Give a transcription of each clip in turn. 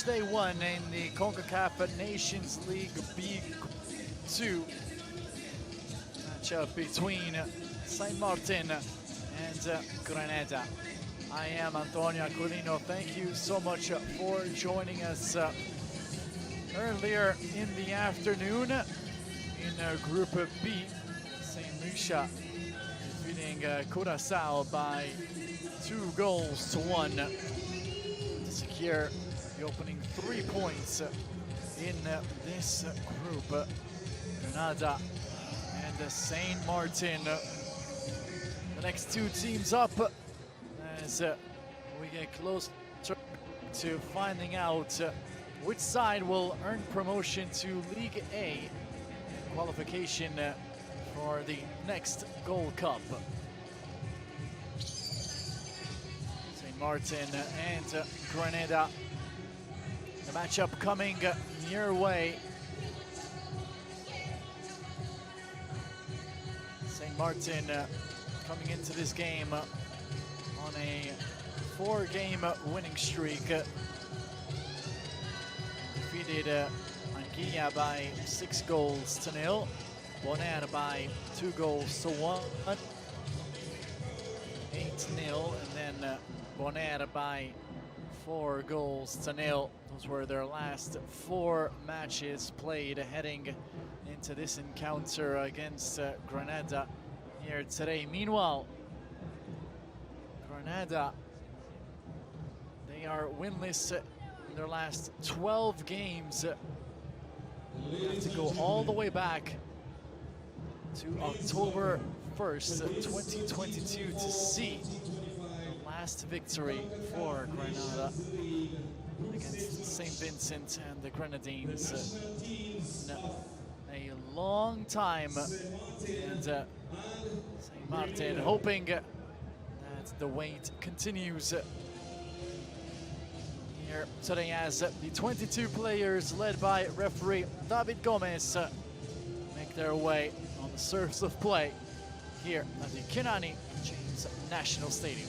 Day 1 in the Concacaf Nations League B2 matchup between Saint Martin and Grenada. I am Antonio Aquilino. Thank you so much for joining us earlier in the afternoon in Group B. St. Lucia defeating Curacao by 2-1 to secure the opening 3 points in this group. Grenada and Saint Martin, the next 2 teams up as we get closer to finding out which side will earn promotion to League A and qualification for the next Gold Cup. St. Martin and Grenada, the matchup coming your way. St. Martin coming into this game on a 4-game winning streak. Defeated Anguilla by 6-0. Bonaire by 2-1. 8-0, and then Bonaire by 4-0. Those were their last 4 matches played heading into this encounter against Grenada here today. Meanwhile, Grenada, they are winless in their last 12 games. They have to go all the way back to October 1st, 2022 to see the last victory for Grenada against St. Vincent and the Grenadines. A long time, and St. Martin hoping that the wait continues here today as the 22 players led by referee David Gomez make their way on the surface of play here at the Kirani James National Stadium.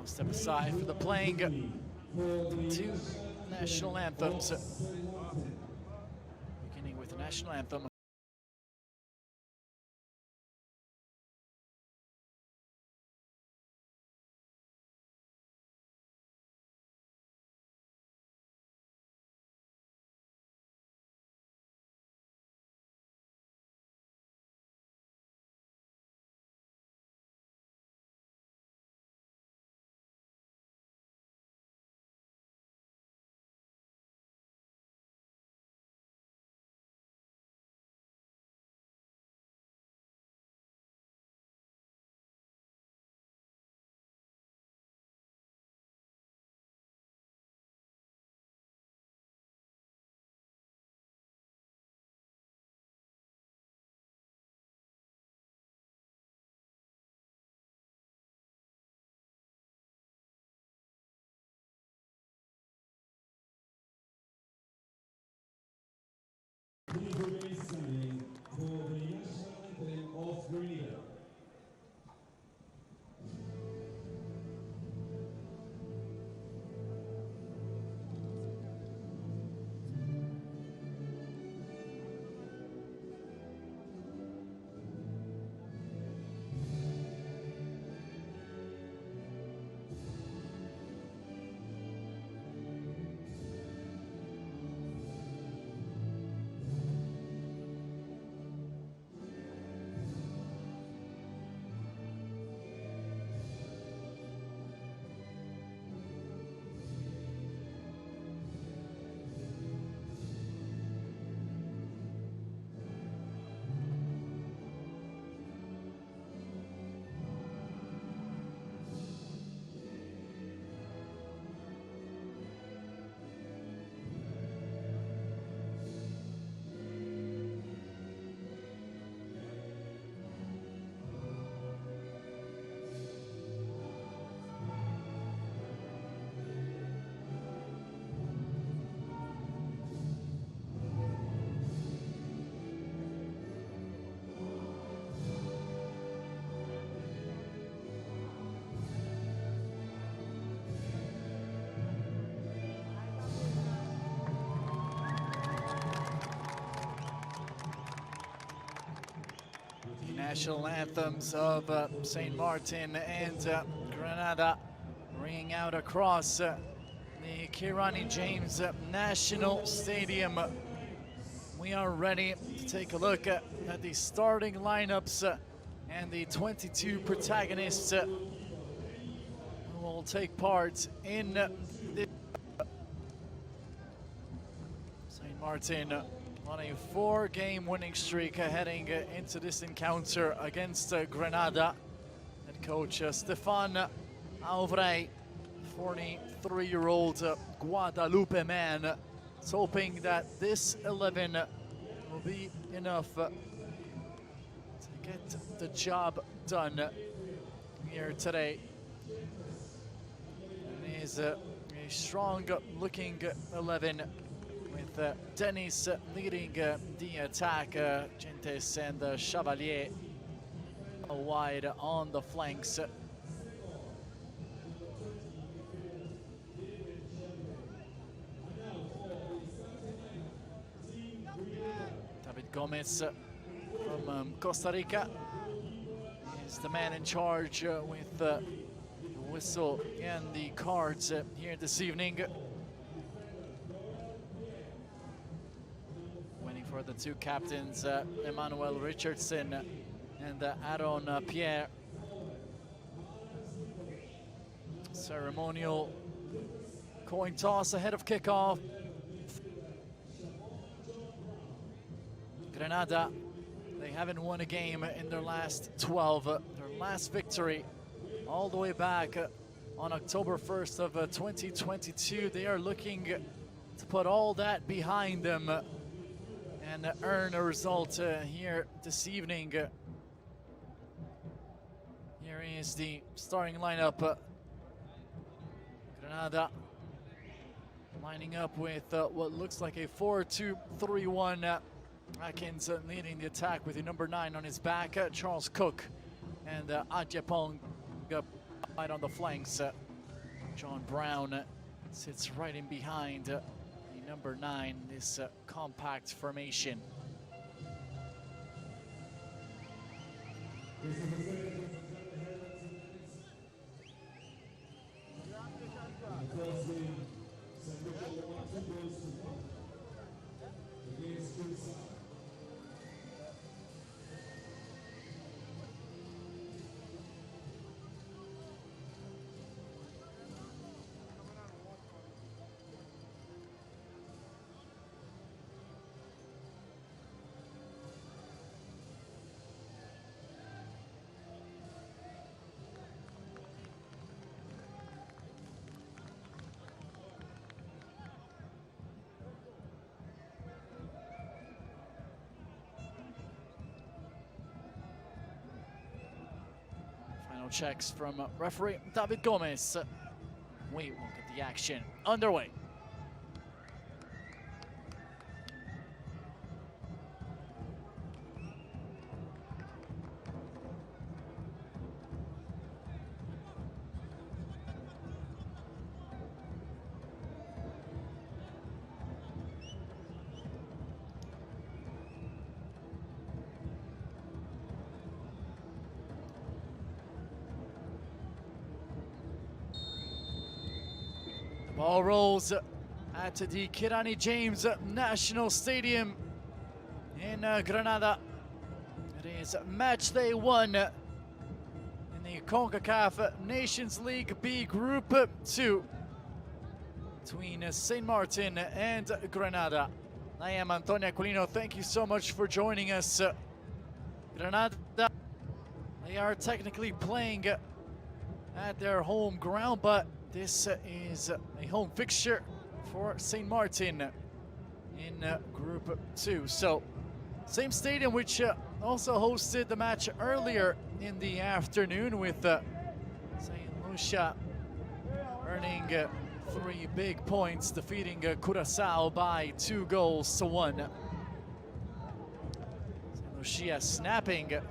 Step aside for the playing 2 national anthems. Beginning with the national anthem. national anthems of St. Martin and Grenada ringing out across the Kirani James National Stadium. We are ready to take a look at the starting lineups and the 22 protagonists who will take part in this. St. Martin on a 4-game winning streak heading into this encounter against Grenada. Head coach Stefan Auvray, 43-year-old Guadalupe man, is hoping that this 11 will be enough to get the job done here today. It is a strong-looking 11 with Dennis leading the attack, Gentes and Chevalier wide on the flanks. David Gomez from Costa Rica is the man in charge with the whistle and the cards here this evening. Waiting for the two captains, Emmanuel Richardson and Aaron Pierre. Ceremonial coin toss ahead of kickoff. Grenada, they haven't won a game in their last 12. Their last victory all the way back on October 1st of 2022. They are looking to put all that behind them and earn a result here this evening. Here is the starting lineup. Grenada lining up with what looks like a 4-2-3-1. Atkins leading the attack with the number 9 on his back, Charles Cook, and Adjepong right on the flanks. John Brown sits right in behind the number 9, this compact formation. Checks from referee David Gomez. We will get the action underway. Ball rolls at the Kirani James National Stadium in Grenada. It is match day 1 in the Concacaf Nations League B Group 2 between St. Martin and Grenada. I am Antonio Aquilino. Thank you so much for joining us. Grenada, they are technically playing at their home ground, but this is a home fixture for St. Martin in Group 2. So, same stadium which also hosted the match earlier in the afternoon with St. Lucia earning 3 big points, defeating Curaçao by 2-1. St. Lucia snapping a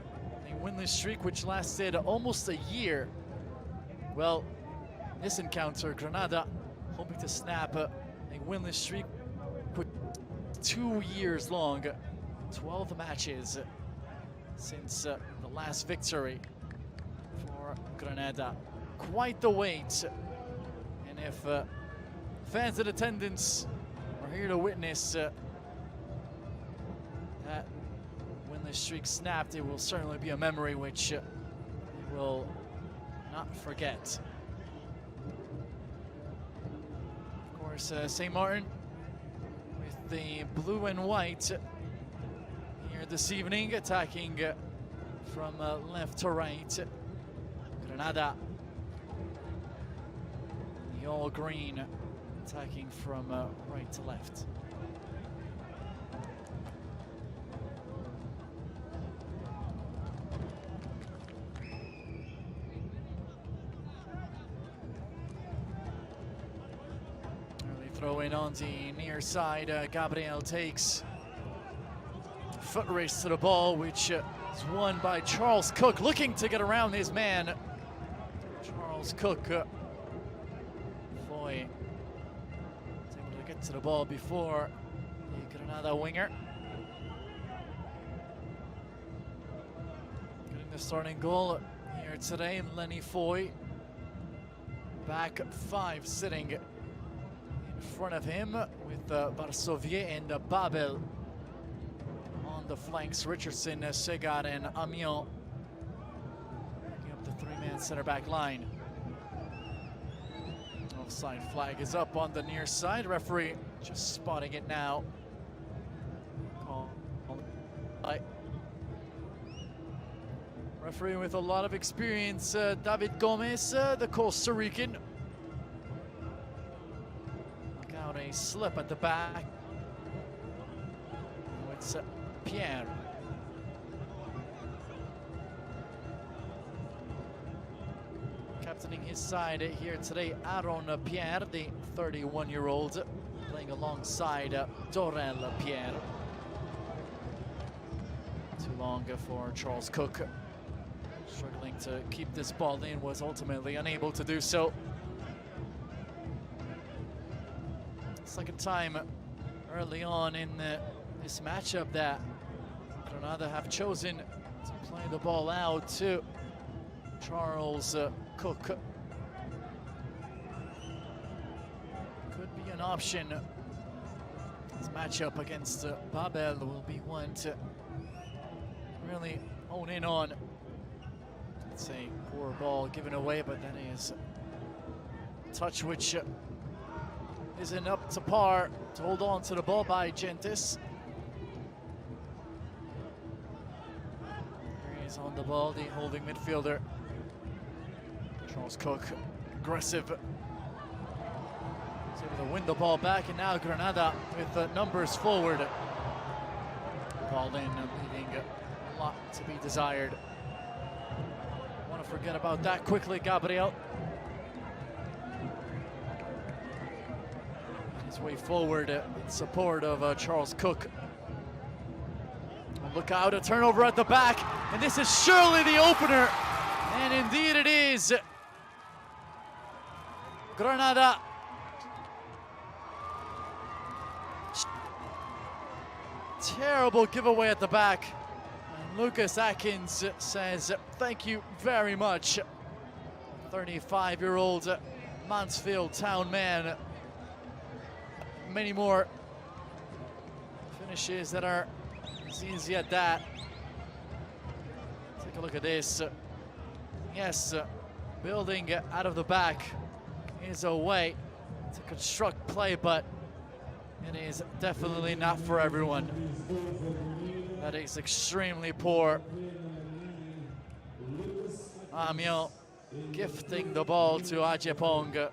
winless streak which lasted almost a year. Well, this encounter, Grenada hoping to snap a winless streak 2 years long, 12 matches since the last victory for Grenada. Quite the wait. And if fans in attendance are here to witness that when the streak snapped, it will certainly be a memory which they will not forget. Of course, St. Martin with the blue and white here this evening, attacking from left to right. Grenada, the all green, attacking from right to left. Early throw in on the near side. Gabriel takes foot race to the ball, which is won by Charles Cook, looking to get around his man. Charles Cook, Foy is able to get to the ball before the Grenada winger. Getting the starting goal here today, Lenny Foy. Back five sitting in front of him with Barsovier and Babel on the flanks. Richardson, Segar, and Amiens bringing up the three-man center-back line. Offside flag is up on the near side. Referee just spotting it now. Referee with a lot of experience, David Gomez, the Costa Rican. Look out, a slip at the back. It's Pierre. Captaining his side here today, Aaron Pierre, the 31-year-old, playing alongside Dorel Pierre. Too long for Charles Cook. Struggling to keep this ball in, was ultimately unable to do so. Second time early on in this matchup that Grenada have chosen to play the ball out to Charles Cook. Could be an option. This matchup against Babel will be one to really hone in on. It's a poor ball given away, but that is a touch which isn't up to par to hold on to the ball by Gentis. There he is on the ball, the holding midfielder. Charles Cook, aggressive. He's able to win the ball back, and now Grenada with numbers forward. Ball in, leaving a lot to be desired. Want to forget about that quickly, Gabriel. His way forward in support of Charles Cook. Look out, a turnover at the back, and this is surely the opener. And indeed it is. Grenada terrible giveaway at the back. And Lucas Atkins says thank you very much. 35-year-old Mansfield Town man. Many more finishes that are as easy as that. Take a look at this. Yes, building out of the back is a way to construct play, but it is definitely not for everyone. That is extremely poor. Amiens gifting the ball to Ajepong.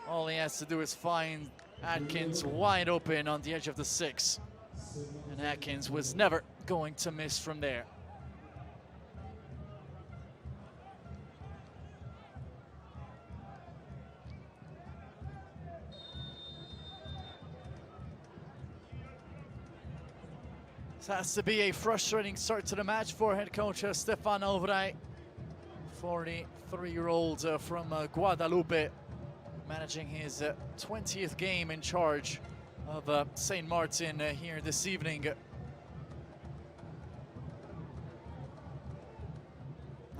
All he has to do is find Atkins wide open on the edge of the 6. And Atkins was never going to miss from there. This has to be a frustrating start to the match for head coach Stefan Ovray. 43-year-old from Guadalupe, managing his 20th game in charge of St. Martin here this evening.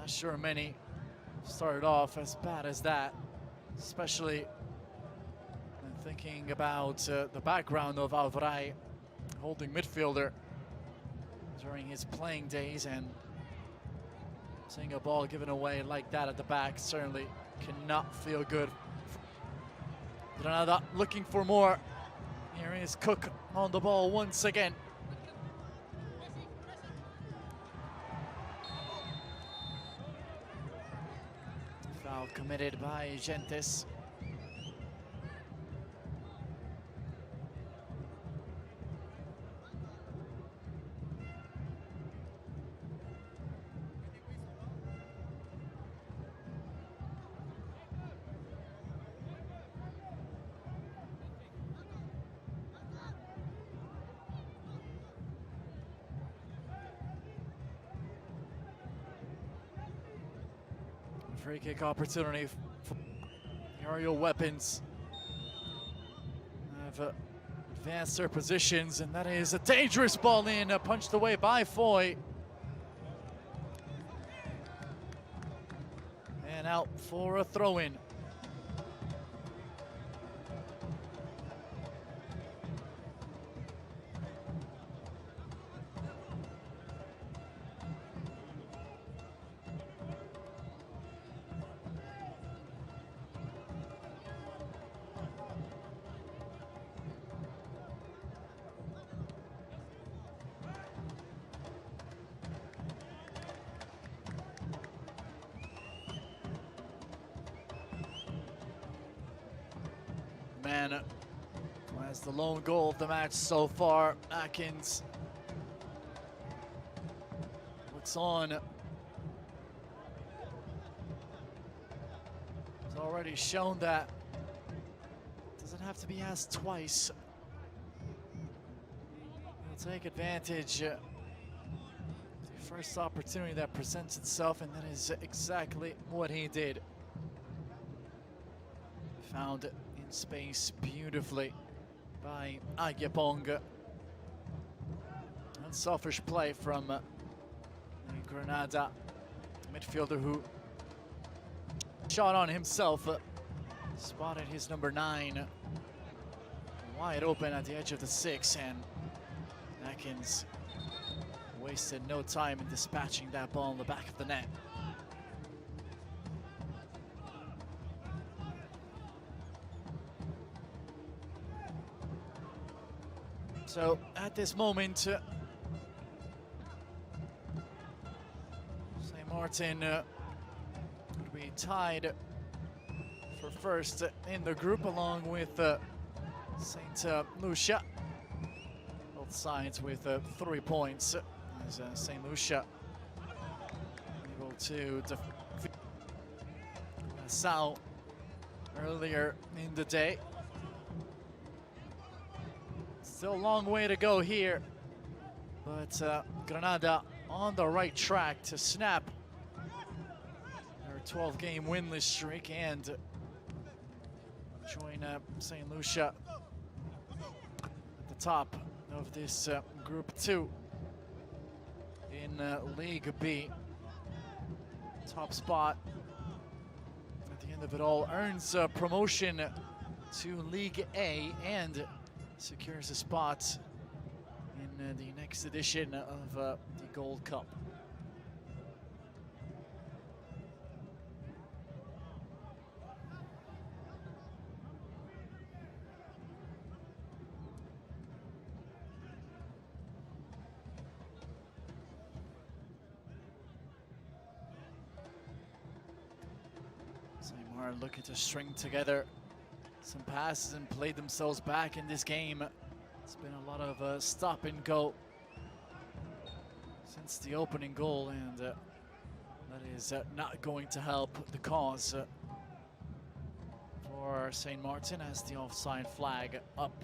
not sure many started off as bad as that, especially when thinking about the background of Alvaray, holding midfielder during his playing days, and seeing a ball given away like that at the back certainly cannot feel good. Grenada looking for more. Here is Cook on the ball once again. Foul committed by Gentes. Free kick opportunity for the aerial weapons. Have advanced their positions, and that is a dangerous ball in, punched away by Foy. And out for a throw-in. Man, who has the lone goal of the match so far, Atkins. What's on? He's already shown that doesn't have to be asked twice. He'll take advantage of the first opportunity that presents itself, and that is exactly what he did. Found in space beautifully by Agyapong. Unselfish play from the Grenada midfielder, who shot on himself, spotted his number 9 wide open at the edge of the 6, and Atkins wasted no time in dispatching that ball in the back of the net. So at this moment, St. Martin would be tied for first in the group, along with St. Lucia. Both sides with 3 points, as St. Lucia able to defeat Nassau earlier in the day. Still a long way to go here, but Grenada on the right track to snap their 12-game winless streak and join St. Lucia at the top of this Group 2 in League B. Top spot at the end of it all earns promotion to League A and secures a spot in the next edition of the Gold Cup. St. Martin looking to string together some passes and played themselves back in this game. It's been a lot of stop and go since the opening goal, and that is not going to help the cause for St. Martin, as the offside flag up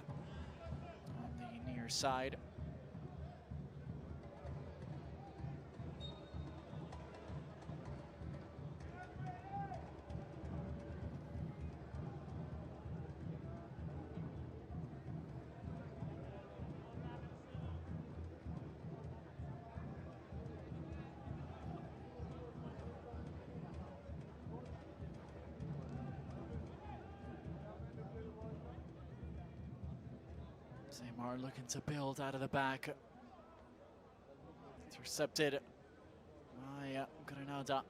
on the near side. Zaymar looking to build out of the back. Intercepted by Grenada.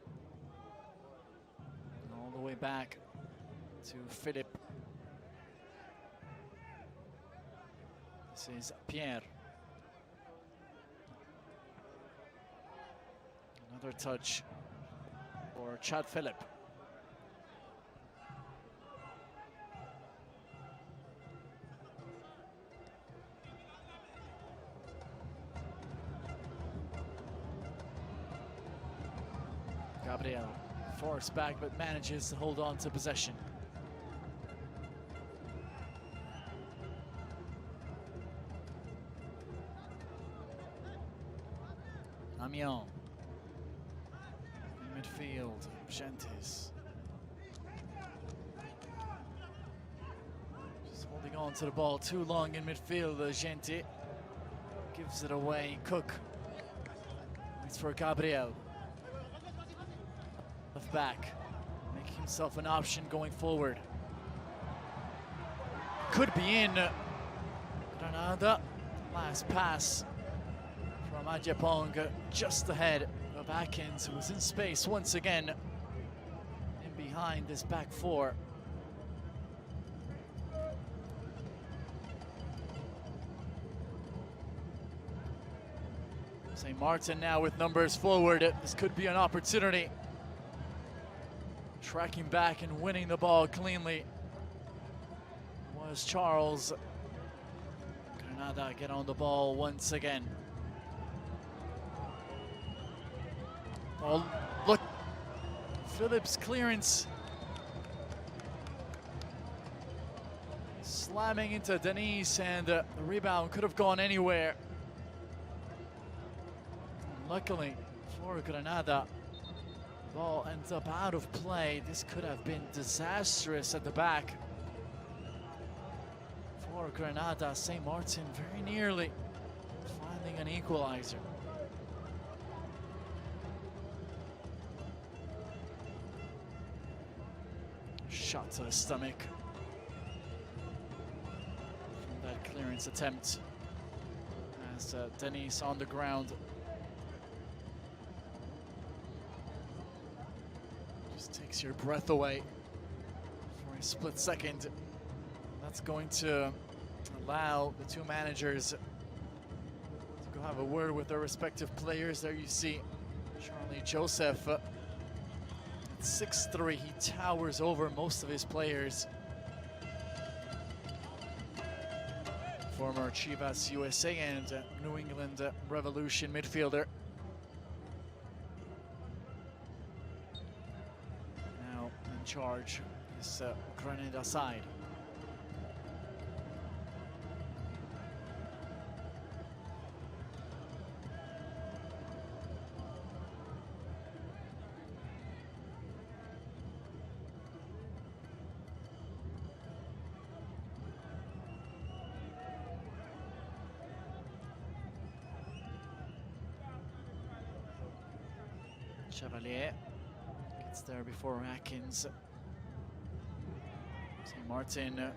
All the way back to Philip. This is Pierre. Another touch for Chad Philip. Gabriel forced back but manages to hold on to possession. Amiens. In midfield, Gentis. Just holding on to the ball too long in midfield, Genti. Gives it away, Cook. Waits for Gabriel. Left back, making himself an option going forward. Could be in. Grenada, last pass from Ajapong, just ahead of Atkins, who was in space once again, in behind this back four. St. Martin now with numbers forward. This could be an opportunity. Tracking back and winning the ball cleanly was Charles. Grenada get on the ball once again. Oh, look, Phillips' clearance. Slamming into Denise, and the rebound could have gone anywhere. Luckily for Grenada, ball ends up out of play. This could have been disastrous at the back for Grenada. St. Martin very nearly finding an equalizer. Shot to the stomach from that clearance attempt as Denise on the ground. Takes your breath away for a split second. That's going to allow the two managers to go have a word with their respective players. There you see Charlie Joseph. At 6'3", he towers over most of his players. Former Chivas USA and New England Revolution midfielder. Charge this Grenada side. Chevalier gets there before Atkins. St. Martin, the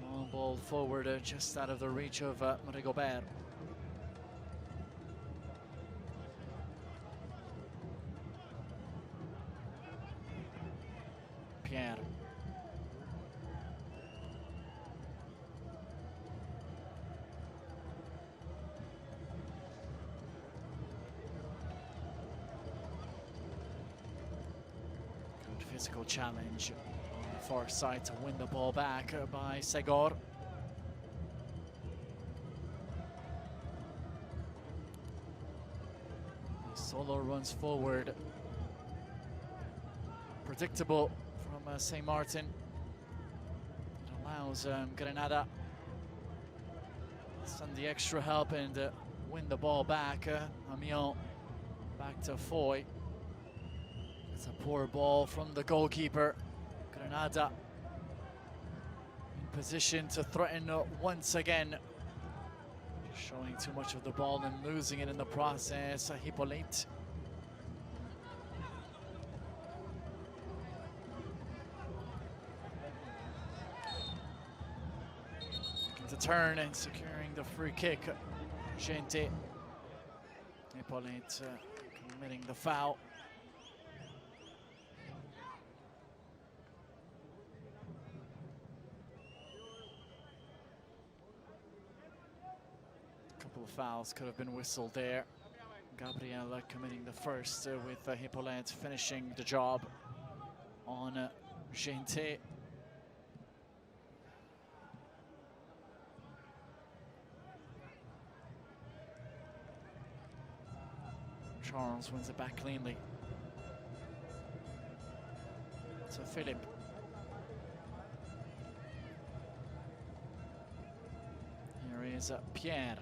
long ball forward, just out of the reach of Rigobert. Pierre. Good physical challenge. Far side to win the ball back by Segor. Solo runs forward. Predictable from St. Martin. It allows Grenada to send the extra help and win the ball back. Amiens back to Foy. It's a poor ball from the goalkeeper. Grenada in position to threaten once again. Showing too much of the ball and losing it in the process. Hippolyte. return and securing the free kick. Gente Hippolyte committing the foul. A couple of fouls could have been whistled there. Gabriella committing the first with Hippolyte finishing the job on Gente. Charles wins it back cleanly to Philip. Here is Pierre,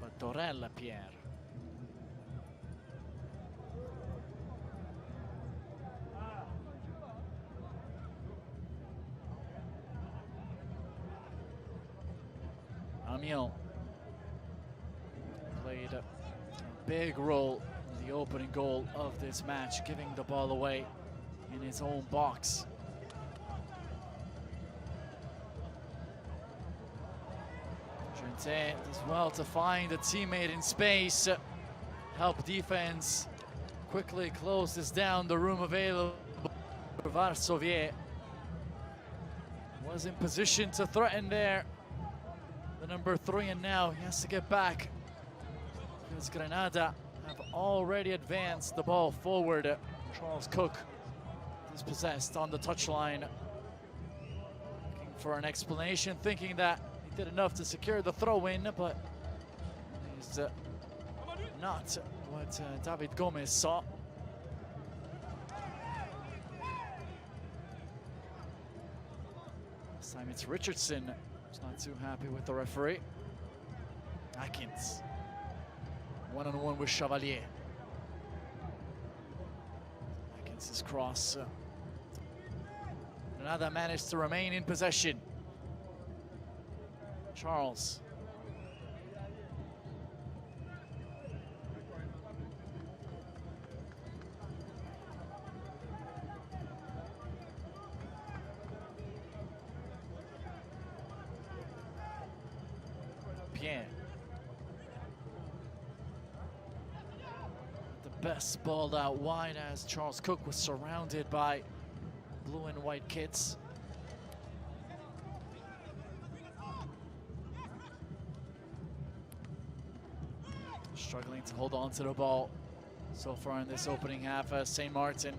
but Dorella Pierre. Amiel played a big role in the opening goal of this match, giving the ball away in his own box. Gente does well to find a teammate in space, help defense quickly close this down. The room available for Varsovie was in position to threaten there. The number 3, and now he has to get back because Grenada have already advanced the ball forward. Charles Cook is possessed on the touchline, looking for an explanation, thinking that he did enough to secure the throw-in, but it's not what David Gomez saw. This time it's Richardson who's not too happy with the referee. Atkins, one-on-one with Chevalier. Atkins' cross. Grenada managed to remain in possession. Charles. Pierre. The best ball out wide as Charles Cook was surrounded by blue and white kits. Struggling to hold on to the ball so far in this opening half. St. Martin.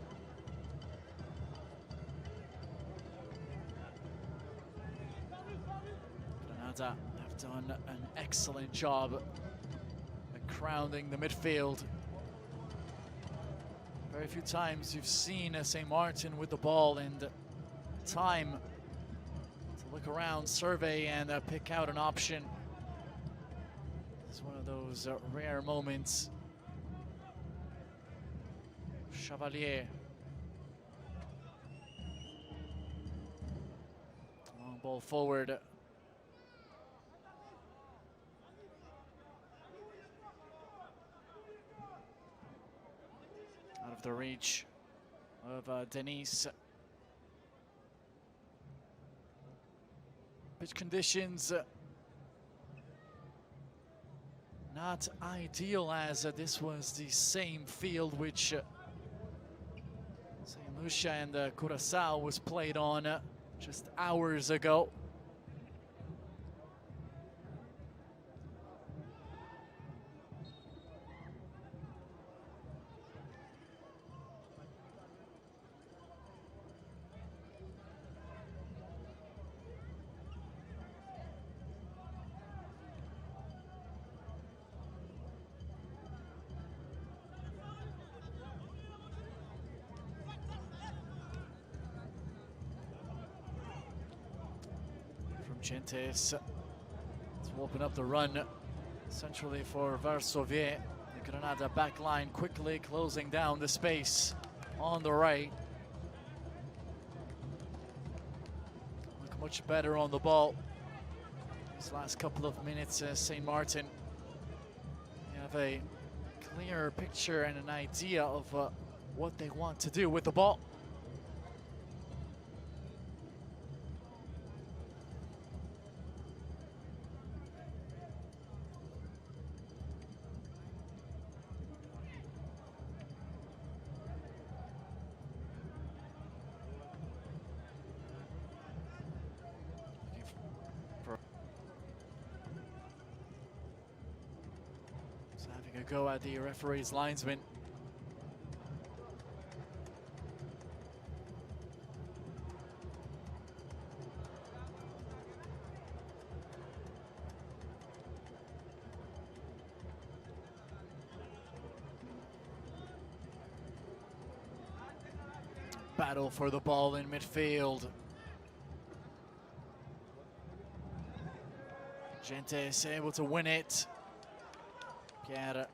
Grenada have done an excellent job at crowding the midfield. Very few times you've seen St. Martin with the ball and time to look around, survey, and pick out an option. It's one of those rare moments. Chevalier. Long ball forward. Out of the reach of Denise. Pitch conditions not ideal, as this was the same field which St. Lucia and Curaçao was played on just hours ago. Gentes to open up the run centrally for Varsovie. The Grenada back line quickly closing down the space on the right. Look much better on the ball these last couple of minutes. St. Martin, you have a clear picture and an idea of what they want to do with the ball. Having a go at the referee's linesman. Battle for the ball in midfield. Gente is able to win it. Pierre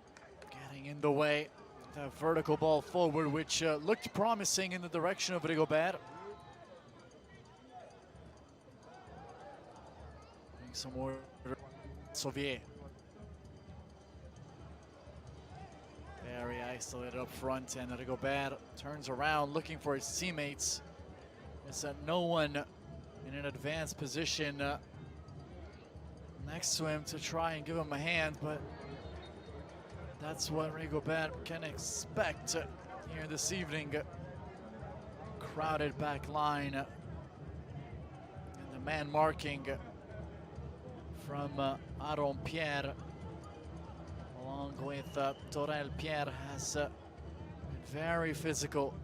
getting in the way. The vertical ball forward, which looked promising in the direction of Rigobert. Some more Sauvier. Very isolated up front, and Rigobert turns around looking for his teammates. There's no one in an advanced position next to him to try and give him a hand, but that's what Rigobert can expect here this evening. Crowded back line, and the man marking from Aaron Pierre, along with Torel Pierre, has been very physical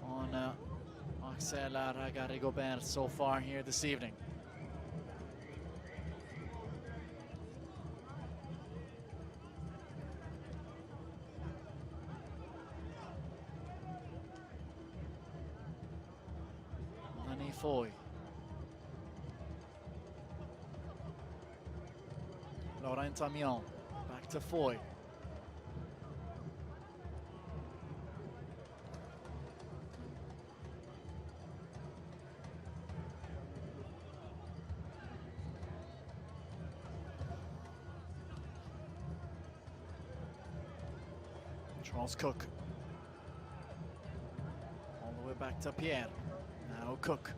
on Axel Rigobert so far here this evening. Foy. Laurent Amiens, back to Foy. Charles Cook. All the way back to Pierre. Now Cook.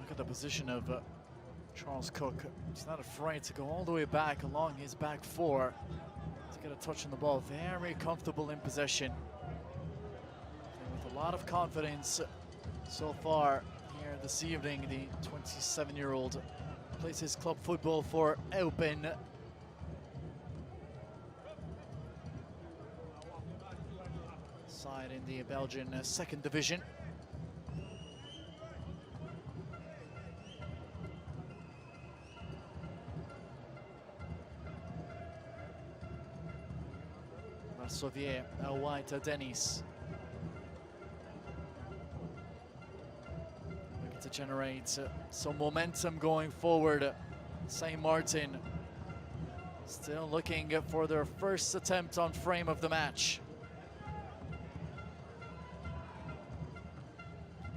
Look at the position of Charles Cook. He's not afraid to go all the way back along his back four to get a touch on the ball. Very comfortable in possession, and with a lot of confidence so far here this evening. The 27-year-old plays his club football for Eupen. Side in the Belgian second division. Sauvier, wide to Denis. Looking to generate some momentum going forward. St. Martin still looking for their first attempt on frame of the match.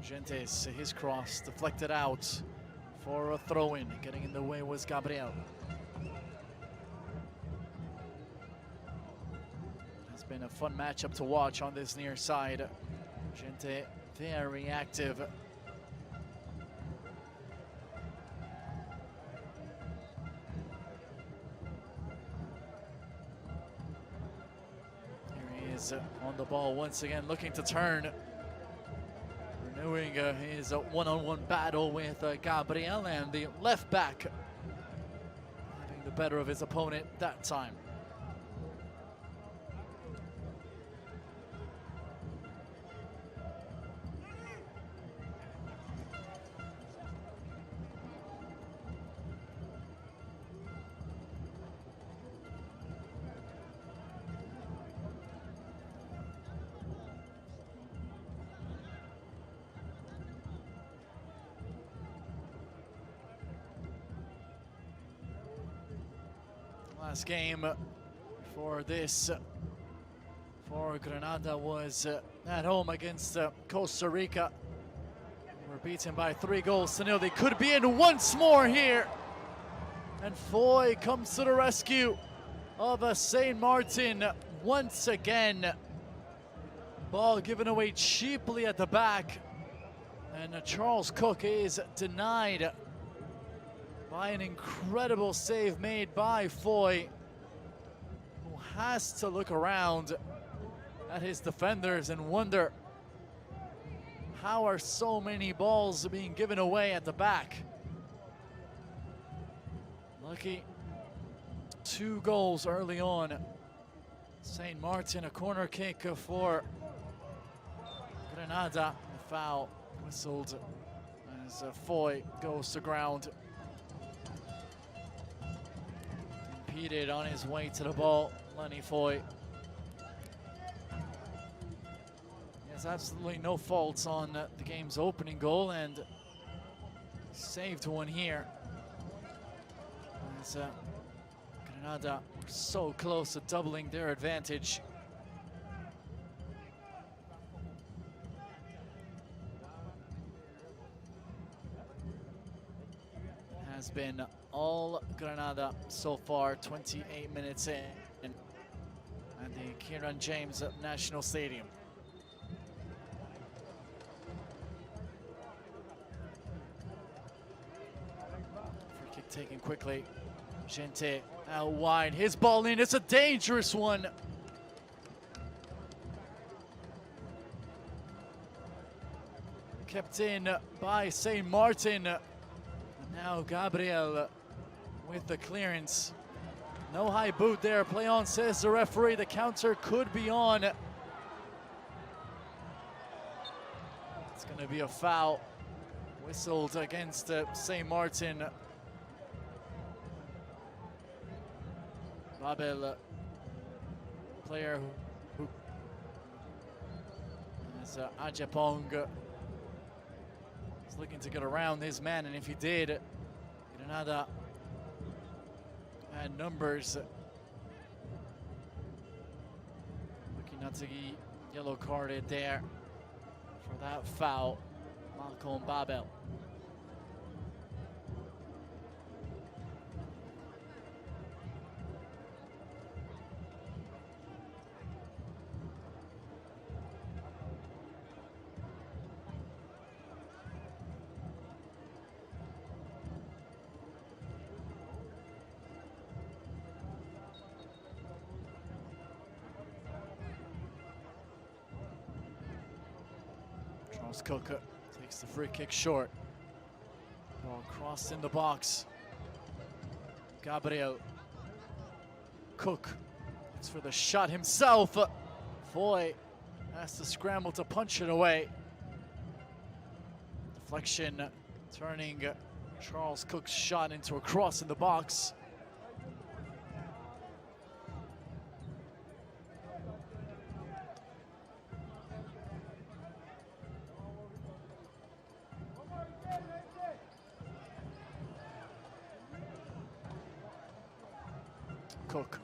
Gentes, his cross deflected out for a throw-in. Getting in the way was Gabriel. Been a fun matchup to watch on this near side. Gente very active. Here he is on the ball once again, looking to turn. Renewing his one-on-one battle with Gabriel, and the left back having the better of his opponent that time. Last game for this, for Grenada, was at home against Costa Rica. We're beaten by 3-0. They could be in once more here. And Foy comes to the rescue of St. Martin once again. Ball given away cheaply at the back And Charles Cook is denied by an incredible save made by Foy, who has to look around at his defenders and wonder, how are so many balls being given away at the back? Lucky 2 goals early on. St. Martin, a corner kick for Grenada. A foul whistled as Foy goes to ground. Impeded on his way to the ball, Lenny Foy. He has absolutely no faults on the game's opening goal, and saved one here. As Grenada were so close to doubling their advantage. Has been all Grenada so far, 28 minutes in at the Kirani James National Stadium. Free kick taken quickly. Gente out wide, his ball in, it's a dangerous one. Kept in by St. Martin. Now Gabriel with the clearance. No high boot there, play on says the referee, the counter could be on. It's gonna be a foul whistled against St. Martin. Babel, player who is Ajapong, is looking to get around his man, and if he did, Grenada had numbers. Looking not to be yellow carded there for that foul. Malcolm Babel. Charles Cook takes the free kick short. Ball crossed in the box. Gabriel. Cook looks for the shot himself. Foy has to scramble to punch it away. Deflection turning Charles Cook's shot into a cross in the box. Cook.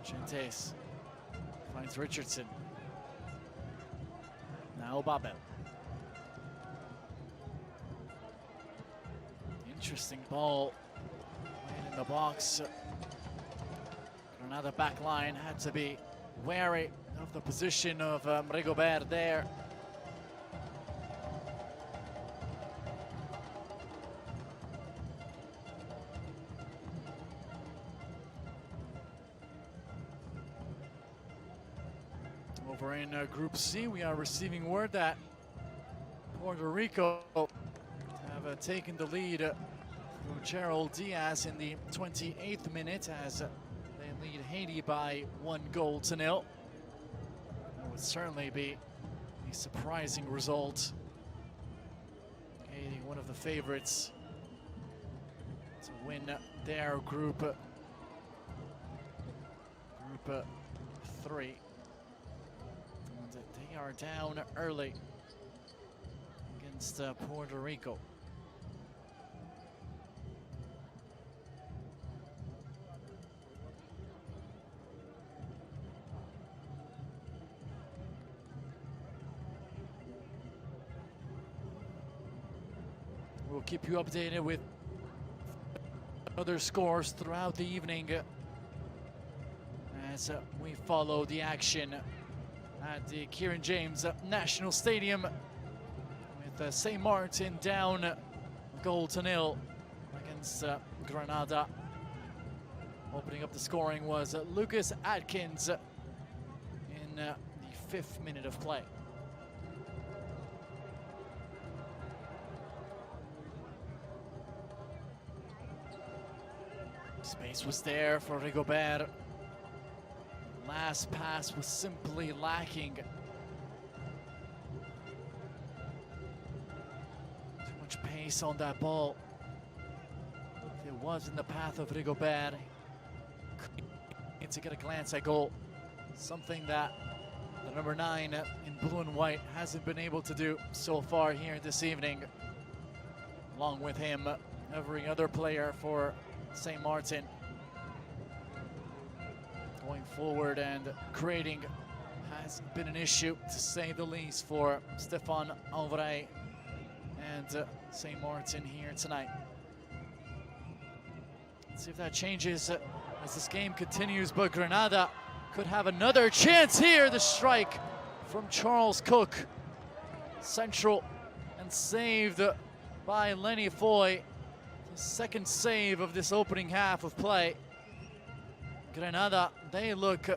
Gentes finds Richardson. Now Babel. Interesting ball. In the box. Grenada back line had to be wary of the position of Rigobert there. Over in Group C, we are receiving word that Puerto Rico have taken the lead through Gerald Diaz in the 28th minute as they lead Haiti by 1-0. That would certainly be a surprising result. Haiti, one of the favorites to win their Group 3. And they are down early against Puerto Rico. We'll keep you updated with other scores throughout the evening as we follow the action at the Kieran James National Stadium with St. Martin down 0-0 against Grenada. Opening up the scoring was Lucas Atkins in the 5th minute of play. Space was there for Rigobert. Last pass was simply lacking. Too much pace on that ball. It was in the path of Rigobert. To get a glance at goal. Something that the number 9 in blue and white hasn't been able to do so far here this evening. Along with him, every other player for St. Martin going forward and creating has been an issue, to say the least, for Stefan Alvarez and St. Martin here tonight. Let's see if that changes as this game continues, but Grenada could have another chance here. The strike from Charles Cook, central, and saved by Lenny Foy. The second save of this opening half of play. Grenada, they look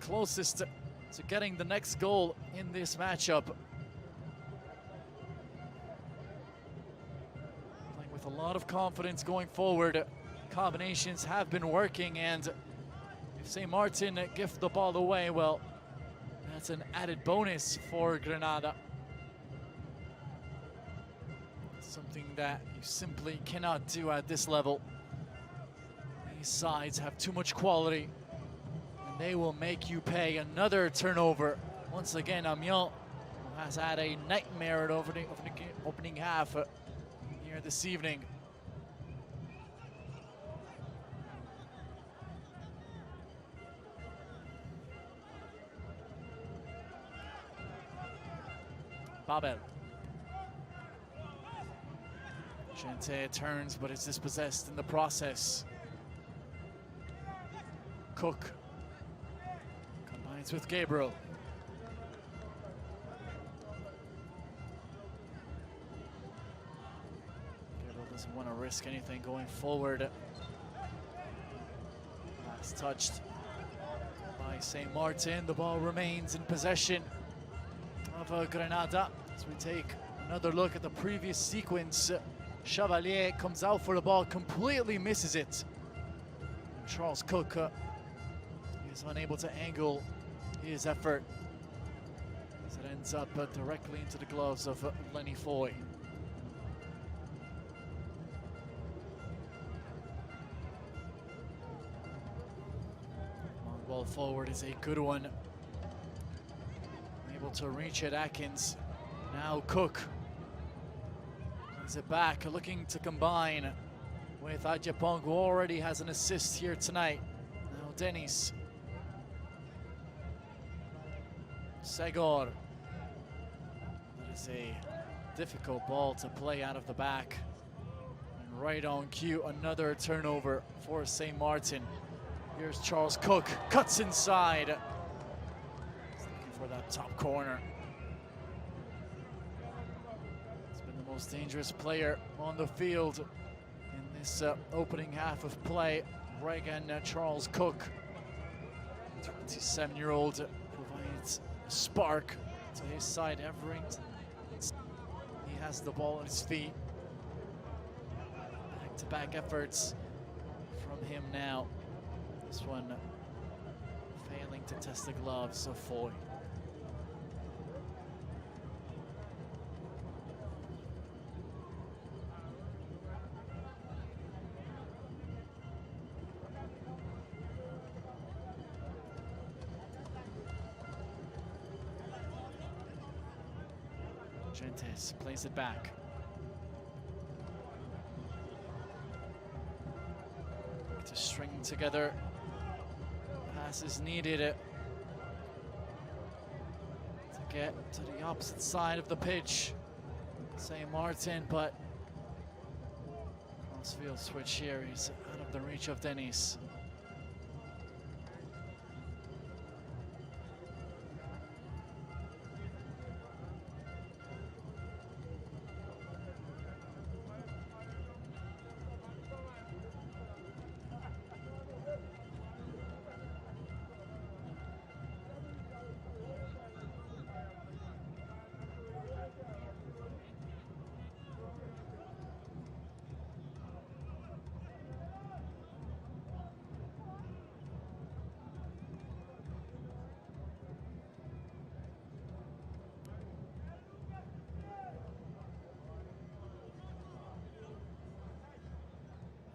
closest to getting the next goal in this matchup. Playing with a lot of confidence going forward. Combinations have been working, and if St. Martin gift the ball away, well, that's an added bonus for Grenada. Something that you simply cannot do at this level. These sides have too much quality, and they will make you pay. Another turnover. Once again, Amiens, who has had a nightmare at opening half here this evening. Babel. Gente turns, but is dispossessed in the process. Cook combines with Gabriel. Gabriel doesn't want to risk anything going forward. Last touched by St. Martin. The ball remains in possession of Grenada. As we take another look at the previous sequence, Chevalier comes out for the ball, completely misses it. And Charles Cook is unable to angle his effort as it ends up directly into the gloves of Lenny Foy. Long ball forward is a good one. Able to reach it, Atkins. Now Cook. Brings it back, looking to combine with Adjepong, who already has an assist here tonight. Now Denis. Segor. That is a difficult ball to play out of the back. And right on cue, another turnover for St. Martin. Here's Charles Cook, cuts inside. Looking for that top corner. He's been the most dangerous player on the field in this opening half of play. Reagan Charles Cook, 27-year-old, provides a spark to his side every he has the ball at his feet. Back-to-back efforts from him now. This one failing to test the gloves of Foy. Gentes plays it back. To string together passes needed to get to the opposite side of the pitch. St. Martin, but crossfield switch here. He's out of the reach of Denis.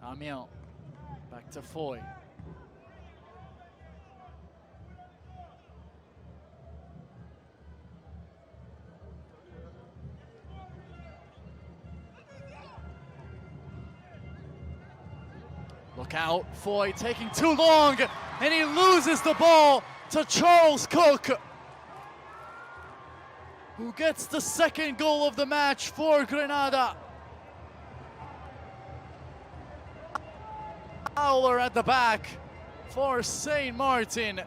Amiens, back to Foy. Look out, Foy taking too long, and he loses the ball to Charles Cook, who gets the second goal of the match for Grenada. Fowler at the back for St. Martin.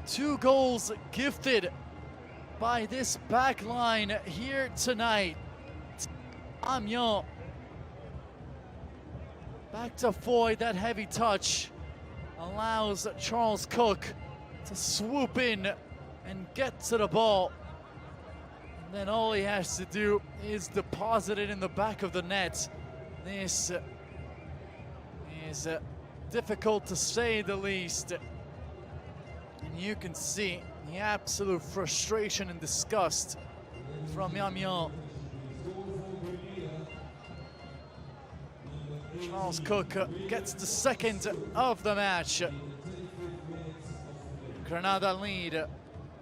2 goals gifted by this back line here tonight. Amiens. Back to Foy, that heavy touch allows Charles Cook to swoop in and get to the ball. And then all he has to do is deposit it in the back of the net. This is difficult to say the least. And you can see the absolute frustration and disgust from Amiens. Charles Cook gets the second of the match. Grenada lead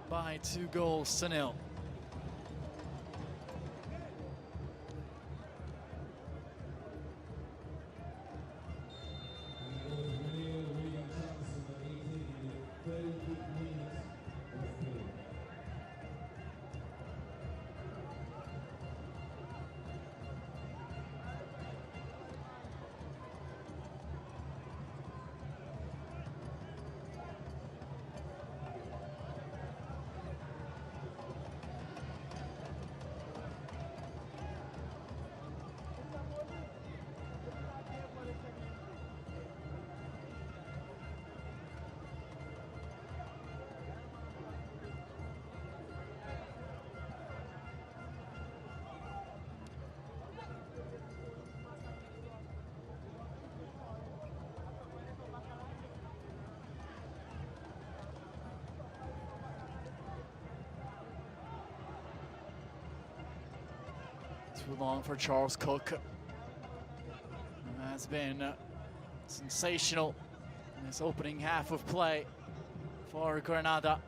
by 2-0. Too long for Charles Cook. Has been sensational in this opening half of play for Grenada.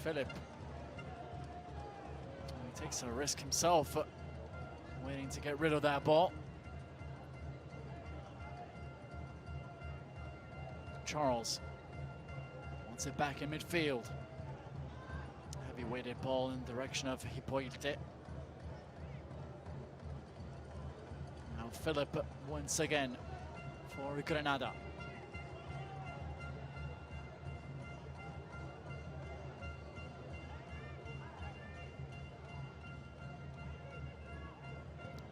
Philip. He takes a risk himself, waiting to get rid of that ball. Charles wants it back in midfield. Heavy weighted ball in the direction of Hippolyte. Now Philip once again for Grenada.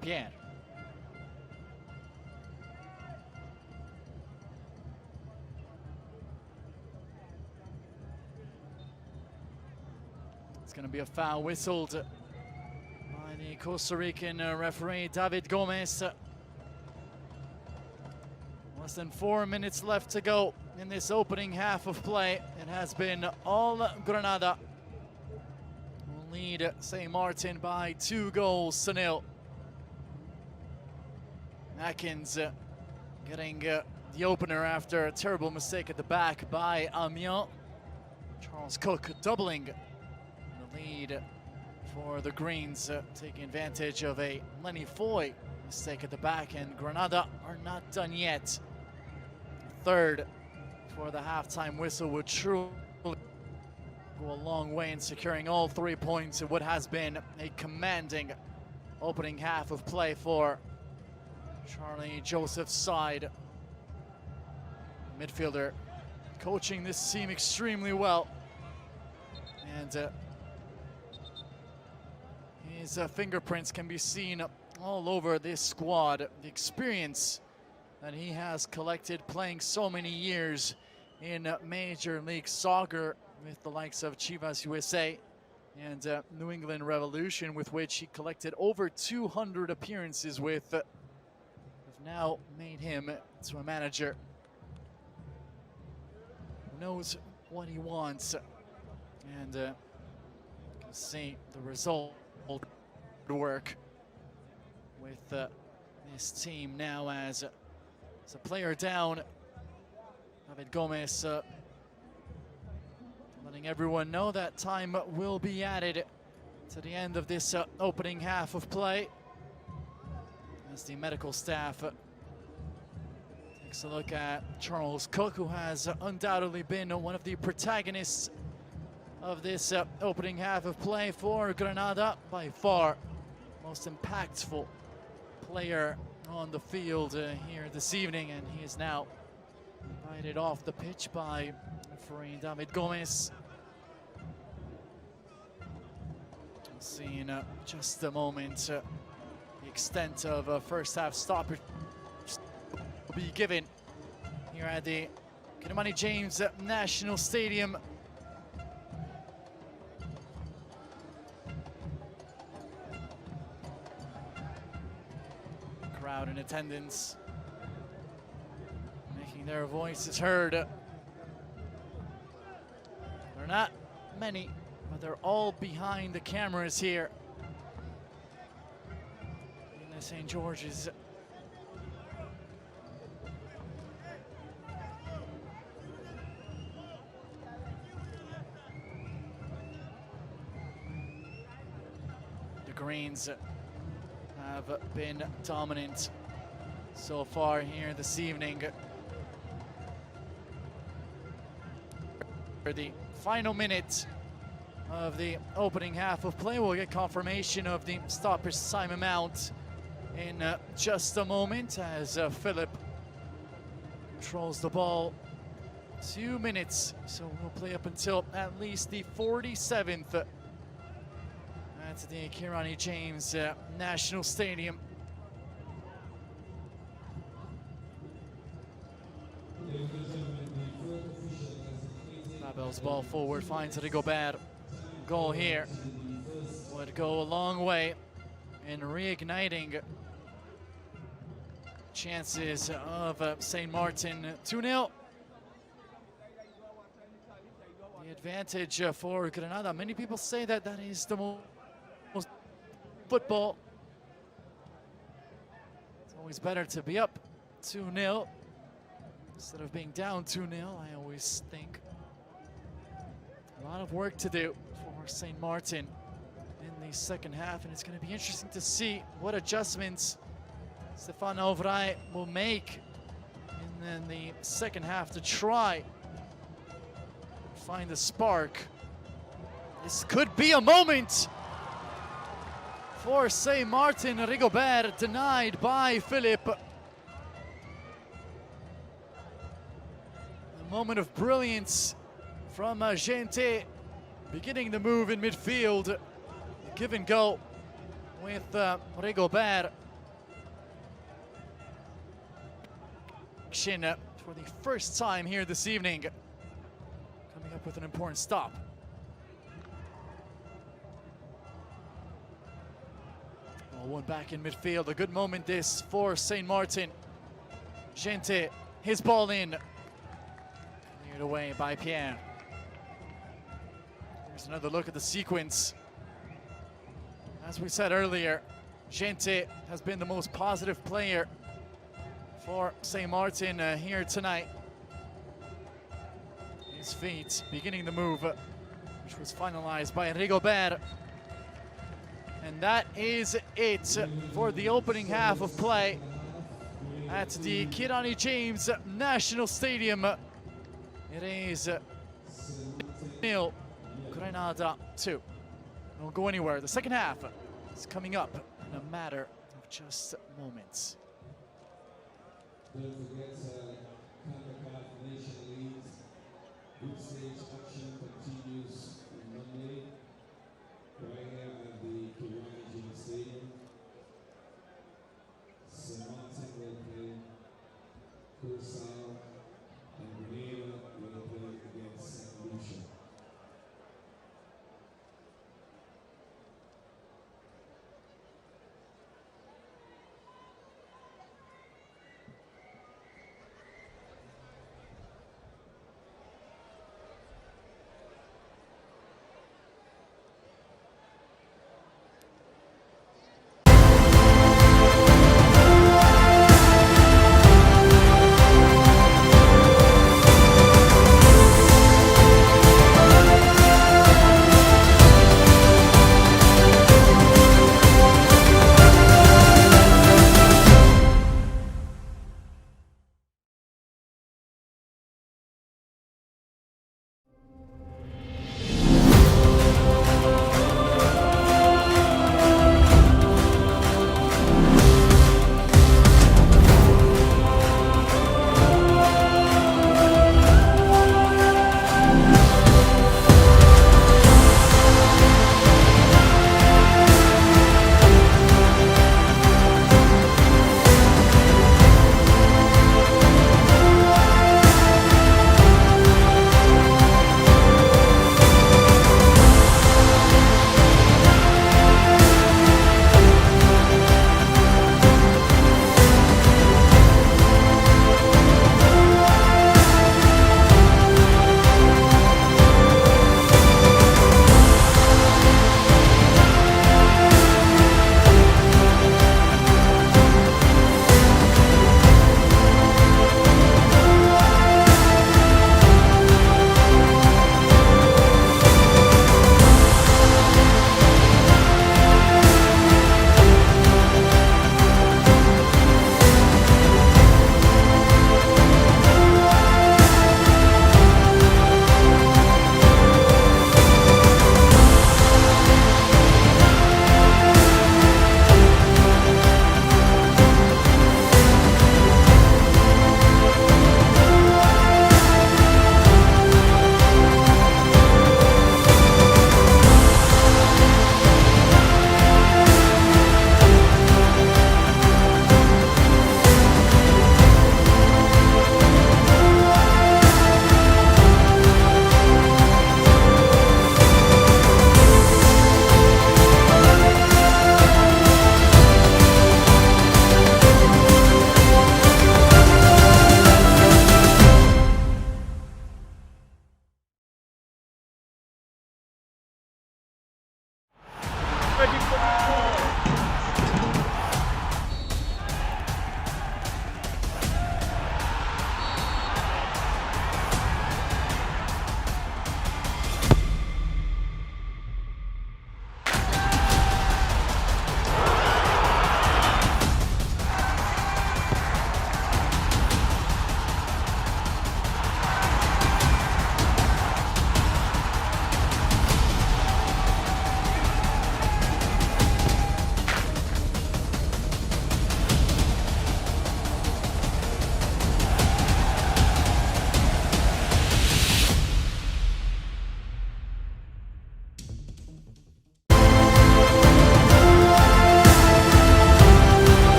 Pierre. It's going to be a foul whistled by the Costa Rican referee David Gomez. Less than 4 minutes left to go in this opening half of play. It has been all Grenada who lead St. Martin by 2-0. Atkins getting the opener after a terrible mistake at the back by Amiens. Charles Cook doubling the lead for the Greens, taking advantage of a Lenny Foy mistake at the back, and Grenada are not done yet. Third for the halftime whistle would truly go a long way in securing all 3 points in what has been a commanding opening half of play for Charlie Joseph's side. Midfielder coaching this team extremely well, and his fingerprints can be seen all over this squad. The experience that he has collected playing so many years in Major League Soccer with the likes of Chivas USA and New England Revolution, with which he collected over 200 appearances with, have now made him to a manager who knows what he wants, and you can see the result work with this team now as a player down. David Gomez letting everyone know that time will be added to the end of this opening half of play, as the medical staff takes a look at Charles Cook, who has undoubtedly been one of the protagonists of this opening half of play for Grenada, by far most impactful player on the field here this evening, and he is now invited off the pitch by referee David Gomez. We'll see in just a moment the extent of first half stoppage will be given here at the Kirani James National Stadium. Crowd in attendance making their voices heard. They're not many, but they're all behind the cameras here in the St. George's. The Greens have been dominant so far here this evening. For the final minute of the opening half of play, we'll get confirmation of the stoppage time amount in just a moment, as Philip controls the ball. 2 minutes, so we'll play up until at least the 47th at the Kirani James National Stadium. Babel's ball forward finds Rigobert. Goal here would go a long way in reigniting chances of St. Martin. 2-0. The advantage for Grenada. Many people say that that is the most football. It's always better to be up 2-0 instead of being down 2-0, I always think. A lot of work to do for St. Martin in the second half, and it's going to be interesting to see what adjustments Stefano Ovrai will make in the second half to try to find the spark. This could be a moment for St. Martin. Rigobert denied by Philip. A moment of brilliance from Gente, beginning the move in midfield. The give and go with Rigobert. Action for the first time here this evening, coming up with an important stop. one back in midfield. A good moment this for St. Martin. Gente, his ball in. Cleared away by Pierre. Here's another look at the sequence. As we said earlier, Gente has been the most positive player for St. Martin here tonight. His feet beginning the move, which was finalized by Rigobert. And that is it for the opening half of play at the Kirani James National Stadium. It is 0, Grenada 2. Don't go anywhere. The second half is coming up in a matter of just moments. Don't forget Concacaf Nation League. Group stage action continues on Monday, right here at the Kirani James Stadium. St. Martin will play Concacaf, and Grenada will play against St. Lucia.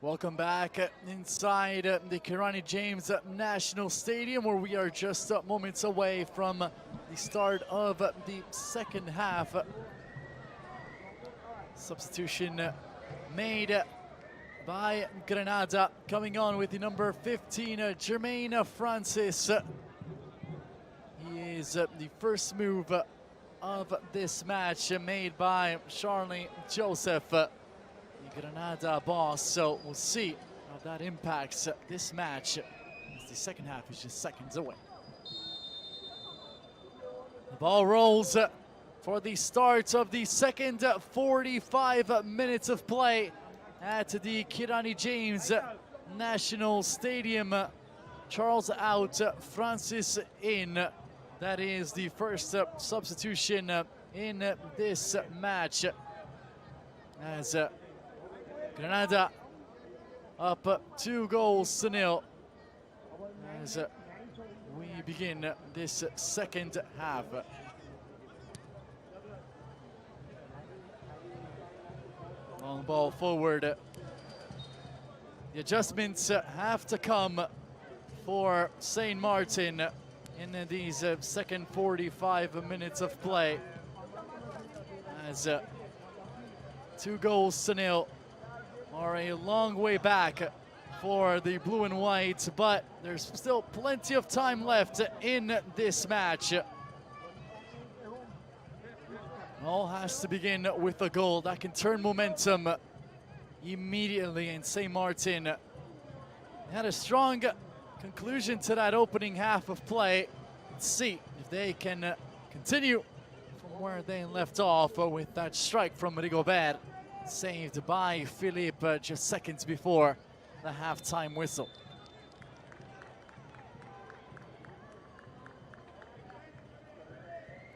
Welcome back inside the Kirani James National Stadium, where we are just moments away from the start of the second half. Substitution made by Grenada, coming on with the number 15, Jermaine Francis. He is the first move of this match made by Charlie Joseph, the Grenada boss. So we'll see how that impacts this match, as the second half is just seconds away. The ball rolls for the start of the second 45 minutes of play at the Kirani James National Stadium. Charles out, Francis in. That is the first substitution in this match, as Grenada up 2-0 as we begin this second half. Long ball forward. The adjustments have to come for St. Martin in these second 45 minutes of play, as 2-0 are a long way back for the blue and white, but there's still plenty of time left in this match. All has to begin with a goal that can turn momentum immediately, and St. Martin had a strong conclusion to that opening half of play. Let's see if they can continue from where they left off with that strike from Rigobert, saved by Philippe just seconds before the halftime whistle.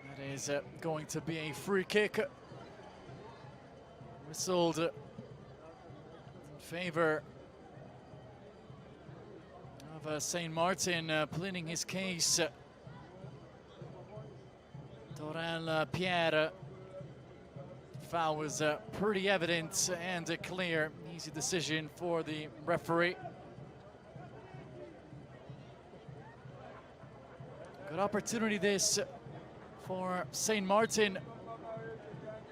That is going to be a free kick, whistled in favor of St. Martin, pleading his case. Torel Pierre. Foul was pretty evident and a clear, easy decision for the referee. Good opportunity this for St. Martin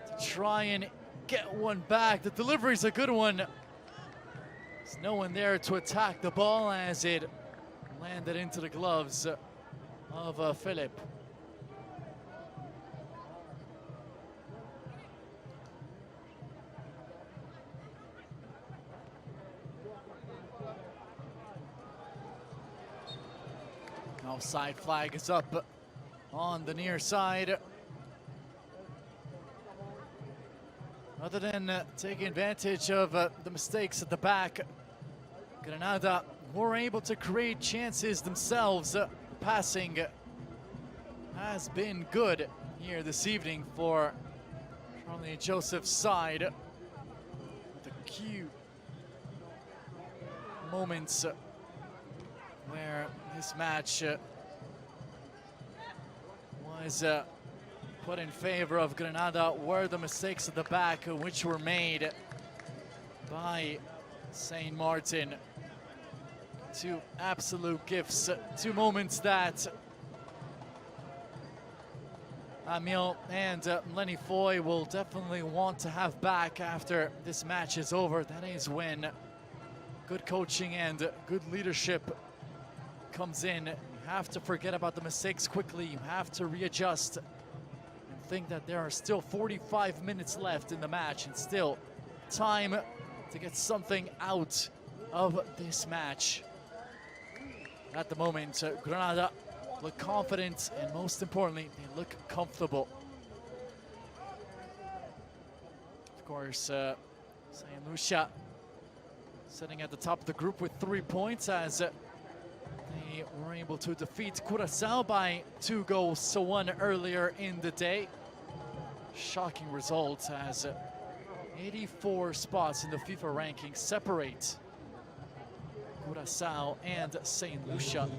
to try and get one back. The delivery's a good one. There's no one there to attack the ball as it landed into the gloves of Philippe. Offside flag is up on the near side. Other than taking advantage of the mistakes at the back, Grenada were able to create chances themselves. Passing has been good here this evening for Charlie Joseph's side. The cute moments where this match was put in favor of Grenada were the mistakes at the back, which were made by St. Martin. Two absolute gifts, two moments that Emile and Lenny Foy will definitely want to have back after this match is over. That is when good coaching and good leadership comes in. You have to forget about the mistakes quickly. You have to readjust and think that there are still 45 minutes left in the match and still time to get something out of this match. At the moment, Grenada look confident, and most importantly, they look comfortable. Of course, St. Lucia sitting at the top of the group with 3 points, as they were able to defeat Curaçao by 2-1 earlier in the day. Shocking results, as 84 spots in the FIFA rankings separate Curaçao and St. Lucia.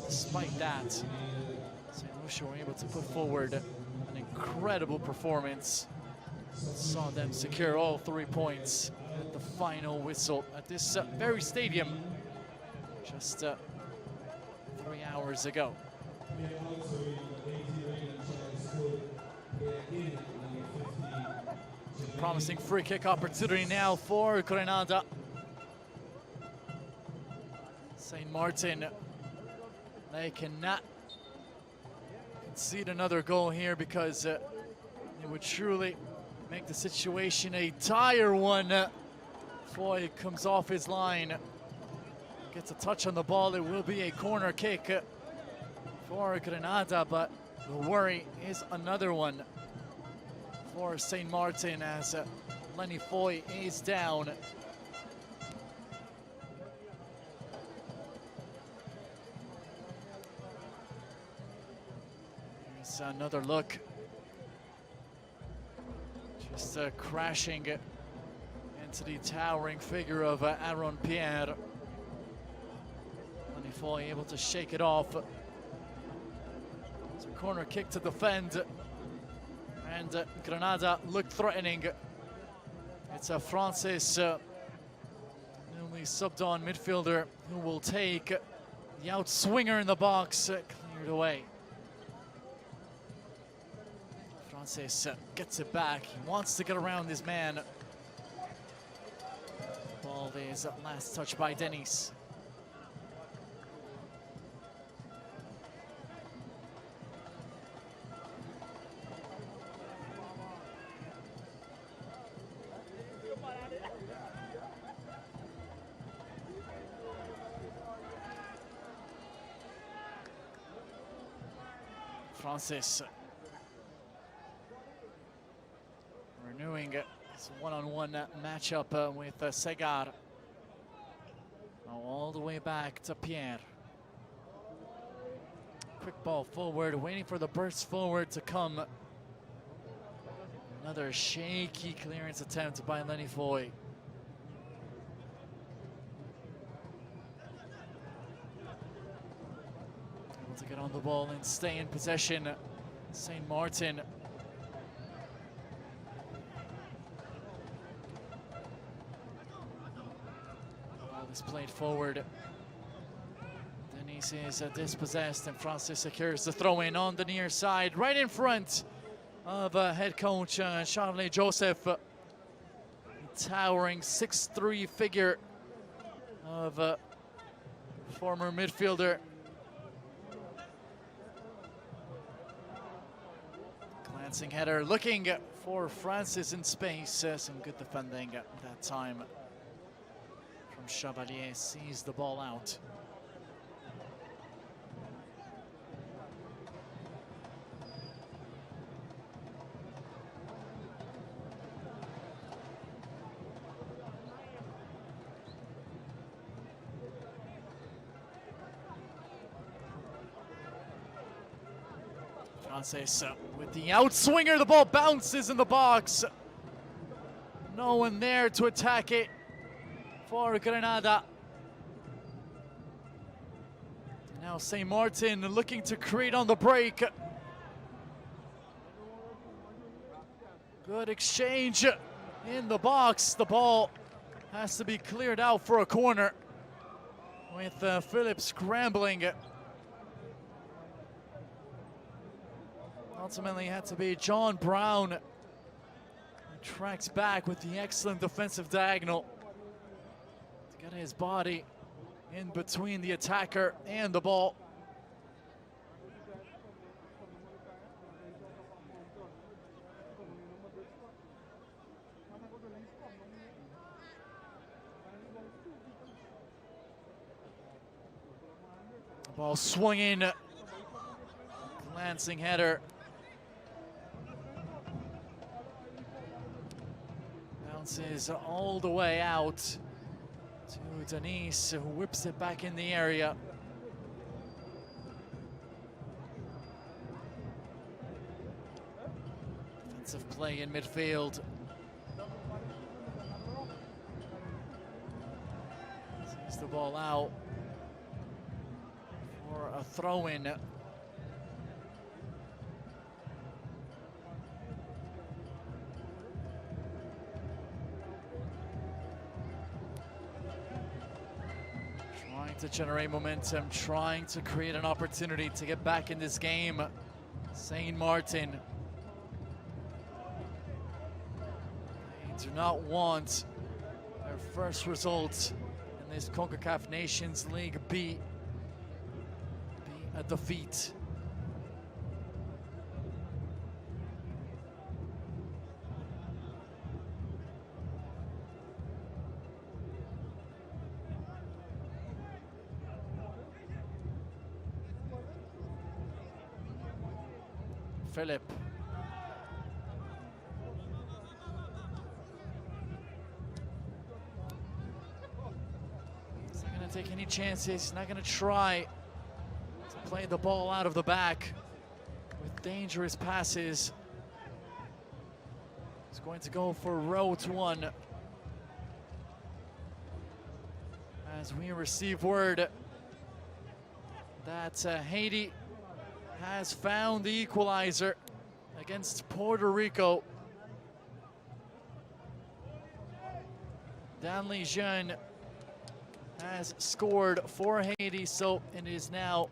Despite that, St. Lucia were able to put forward an incredible performance. Saw them secure all 3 points at the final whistle at this very stadium just 3 hours ago. Promising free kick opportunity now for Grenada. St. Martin, they cannot concede another goal here because it would truly make the situation a dire one. Foy comes off his line, gets a touch on the ball. It will be a corner kick for Grenada, but the worry is another one for St. Martin as Lenny Foy is down. Here's another look. Just crashing into the towering figure of Aaron Pierre. Lenny Foy able to shake it off. It's a corner kick to defend. And Grenada look threatening. It's a Francis, newly subbed on midfielder, who will take the outswinger in the box, cleared away. Francis gets it back. He wants to get around his man. Ball is last touch by Denis. Francis renewing his one-on-one matchup with Segar. Now all the way back to Pierre. Quick ball forward, waiting for the burst forward to come. Another shaky clearance attempt by Lenny Foy. To get on the ball and stay in possession. St. Martin. Ball is played forward. Denis is dispossessed and Francis secures the throw in on the near side, right in front of head coach Charlie Joseph. Towering 6'3" figure of former midfielder. Glancing header, looking for Francis in space. Some good defending at that time from Chevalier. Sees the ball out. Francis with the outswinger, the ball bounces in the box. No one there to attack it for Grenada. Now St. Martin looking to create on the break. Good exchange in the box. The ball has to be cleared out for a corner with Phillips scrambling. Ultimately had to be John Brown, who tracks back with the excellent defensive diagonal to get his body in between the attacker and the ball. The ball swung in, glancing header. Bounces all the way out to Denis, who whips it back in the area. Defensive play in midfield. Sees the ball out for a throw-in. to generate momentum, trying to create an opportunity to get back in this game. Saint Martin. They do not want their first result in this Concacaf Nations League be a defeat. Philip. He's not going to take any chances. He's not going to try to play the ball out of the back with dangerous passes. He's going to go for route one. As we receive word that Haiti has found the equalizer against Puerto Rico. Dan Lejeune has scored for Haiti, so it is now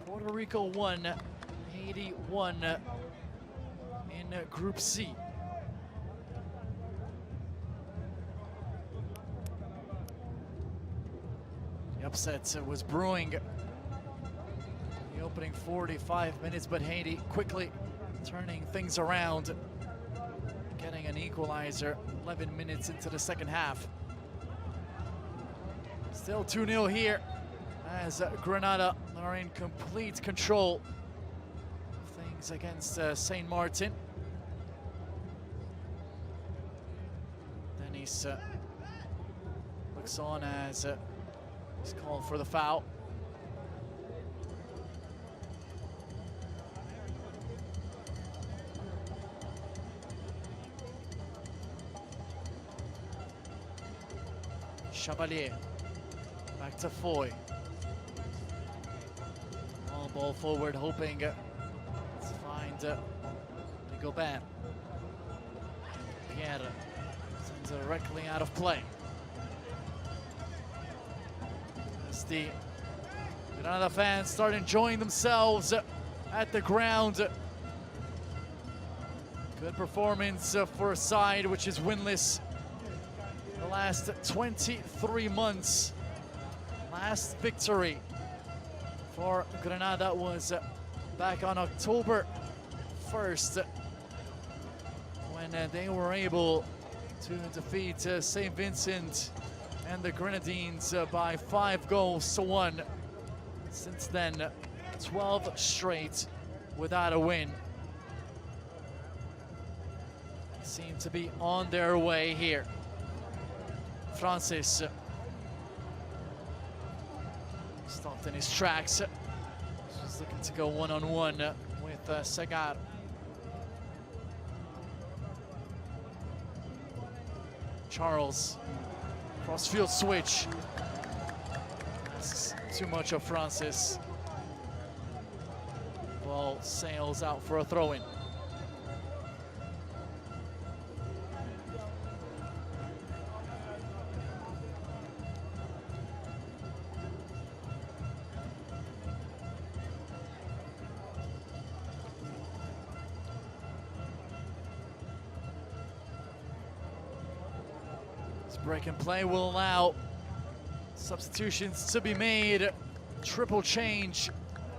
Puerto Rico 1, Haiti 1 in Group C. The upset was brewing the opening 45 minutes, but Haiti quickly turning things around, getting an equalizer 11 minutes into the second half. Still 2-0 here as Grenada are in complete control of things against Saint Martin. Dennis looks on as he's called for the foul. Chevalier, back to Foy. All ball forward, hoping to find Gobert. Pierre sends it directly out of play. As the Grenada fans start enjoying themselves at the ground. Good performance for a side which is winless the last 23 months. Last victory for Grenada was back on October 1st when they were able to defeat St. Vincent and the Grenadines by 5-1. Since then, 12 straight without a win. Seem to be on their way here. Francis stopped in his tracks. He's looking to go one-on-one with Segar. Charles, cross-field switch. That's too much of Francis. Ball sails out for a throw-in. Break and play will allow substitutions to be made. Triple change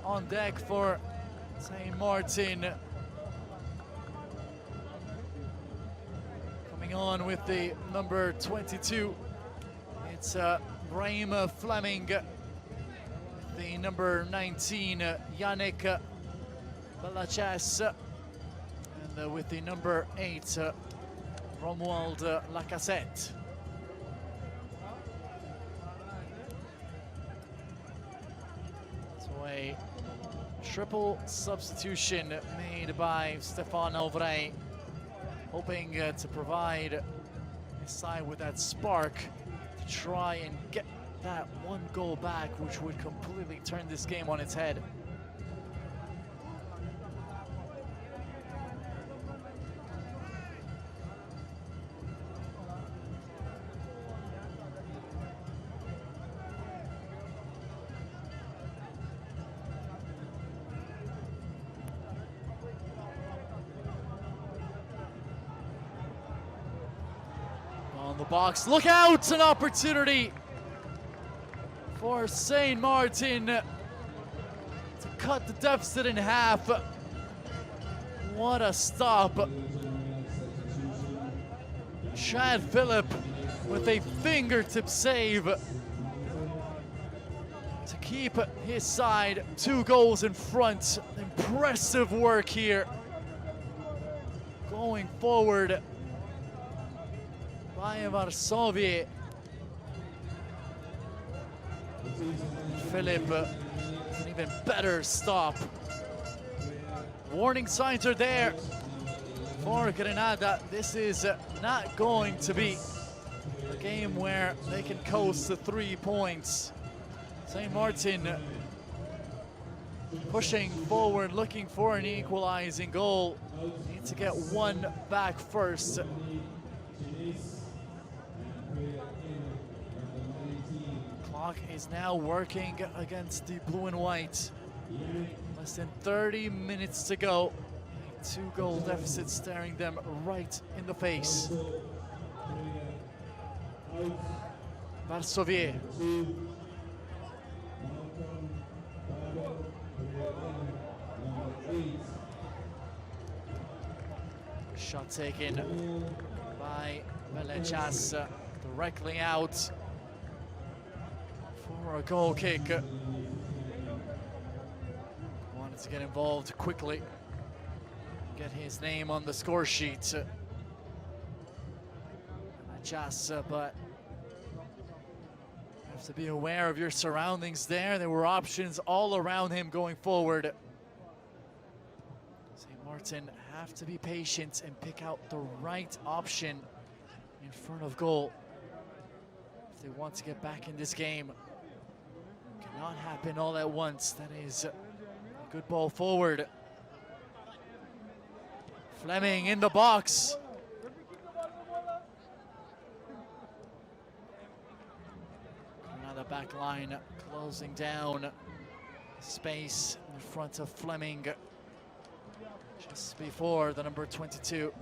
on deck for Saint Martin. Coming on with the number 22, it's Brahim Fleming. The number 19, Yannick Balachas. And with the number 8, Romuald Lacassette. A triple substitution made by Stéphane Auvray, hoping to provide his side with that spark to try and get that one goal back, which would completely turn this game on its head. the box. Look out! An opportunity for St. Martin to cut the deficit in half. What a stop. Chad Phillip with a fingertip save to keep his side 2 goals in front. Impressive work here. Going forward by Varsovie. Philip, an even better stop. Warning signs are there for Grenada. This is not going to be a game where they can coast to 3 points. St. Martin pushing forward, looking for an equalizing goal. Need to get 1 back first. Clock is now working against the blue and white. Less than 30 minutes to go. A 2-goal deficit staring them right in the face. Varsovie. Shot taken by Melechas directly out for a goal kick. Wanted to get involved quickly, get his name on the score sheet. Melechas, but you have to be aware of your surroundings there. There were options all around him going forward. St. Martin have to be patient and pick out the right option in front of goal if they want to get back in this game. It cannot happen all at once. That is a good ball forward. Fleming in the box. Another back line closing down space in front of Fleming. Just before the number 22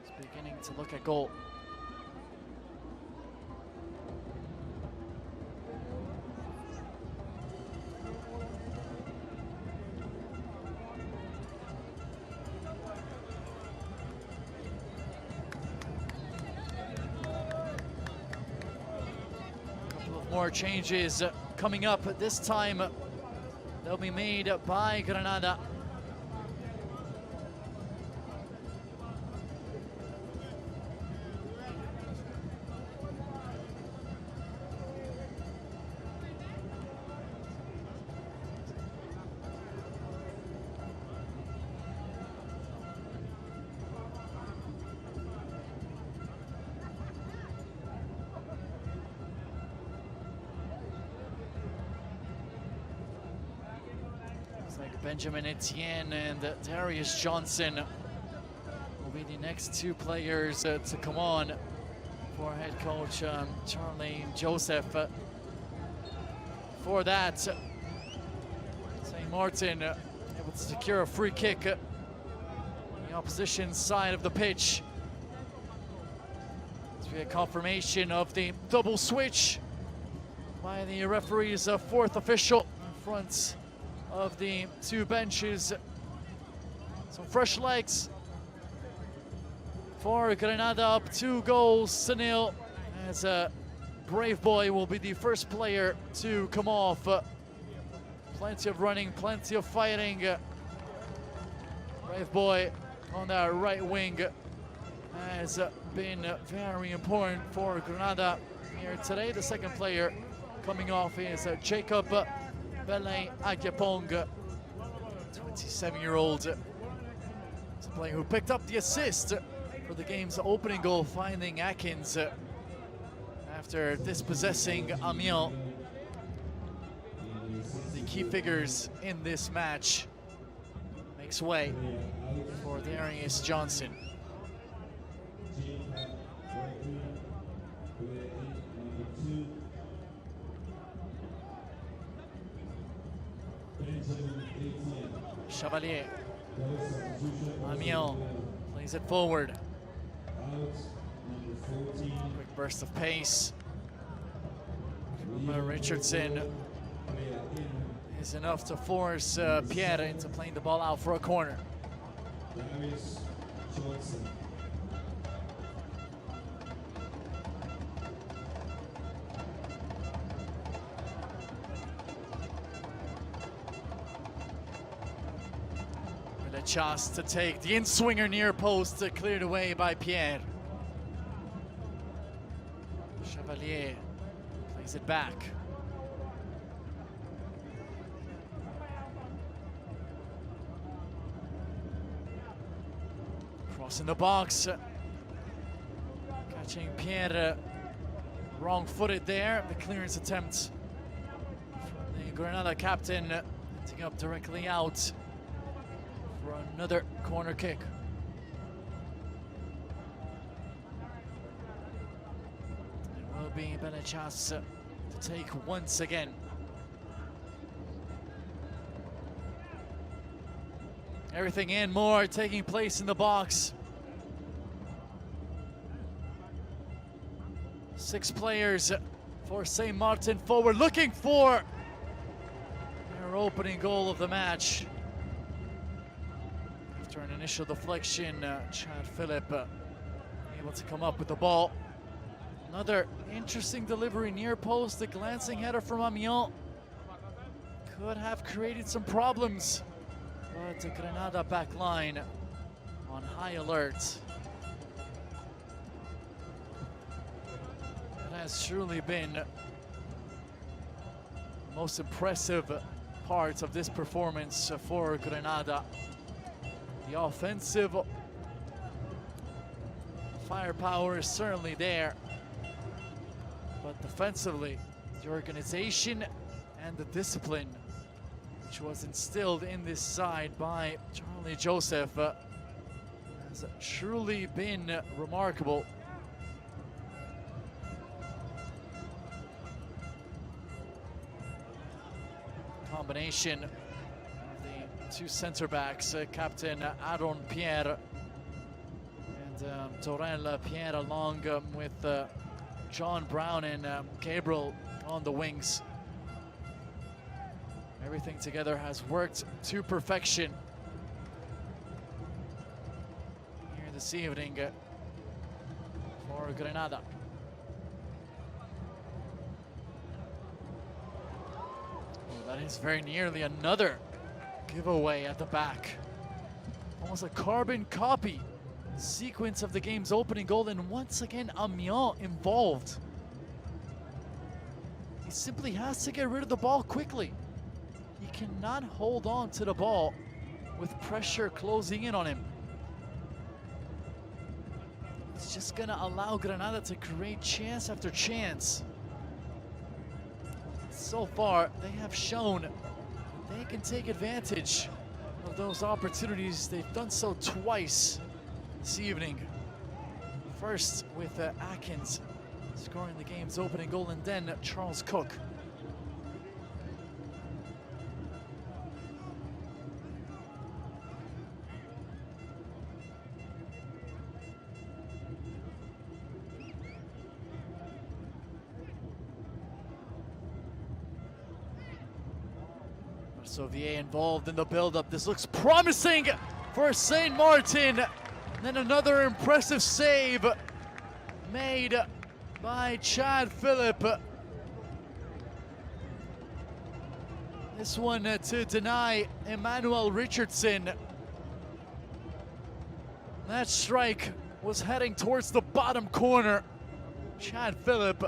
is beginning to look at goal. A couple of more changes coming up. This time they'll be made by Grenada. Like Benjamin Etienne and Darius Johnson will be the next 2 players to come on for head coach Charlie Joseph. For that, St. Martin able to secure a free kick on the opposition side of the pitch. This will be a confirmation of the double switch by the referee's 4th official in front of the 2 benches. Some fresh legs for Grenada, up 2-0 as Brave Boy will be the first player to come off. Plenty of running, plenty of fighting. Brave Boy on that right wing has been very important for Grenada here today. The second player coming off is Jacob Bele Agyapong, 27-year-old. It's a player who picked up the assist for the game's opening goal, finding Atkins after dispossessing Amiens. The key figures in this match makes way for Darius Johnson. Chevalier. Amiens plays it forward. Quick burst of pace from Richardson is enough to force Pierre into playing the ball out for a corner. With a chance to take the in-swinger near post, cleared away by Pierre. Chevalier plays it back. Crossing the box. Catching Pierre wrong-footed there. The clearance attempt from the Grenada captain, ending up directly out for another corner kick. It will be a chance to take once again. Everything and more taking place in the box. 6 players for St. Martin forward, looking for their opening goal of the match. After an initial deflection, Chad Phillip able to come up with the ball. Another interesting delivery near post, the glancing header from Amiens could have created some problems. But the Grenada back line on high alert. It has truly been the most impressive part of this performance for Grenada. The offensive firepower is certainly there, but defensively, the organization and the discipline which was instilled in this side by Charlie Joseph has truly been remarkable. Combination of the 2 center backs, Captain Aaron Pierre and Torel Pierre, along with John Brown and Gabriel on the wings. Everything together has worked to perfection here this evening for Grenada. Oh, that is very nearly another giveaway at the back. Almost a carbon copy sequence of the game's opening goal, and once again Amiens involved. He simply has to get rid of the ball quickly. He cannot hold on to the ball with pressure closing in on him. It's just gonna allow Grenada to create chance after chance. So far, they have shown they can take advantage of those opportunities. They've done so twice this evening. First with Atkins scoring the game's opening goal, and then Charles Cook. Sauvier involved in the build-up. This looks promising for St. Martin. And then another impressive save made by Chad Phillip. This one to deny Emmanuel Richardson. That strike was heading towards the bottom corner. Chad Phillip,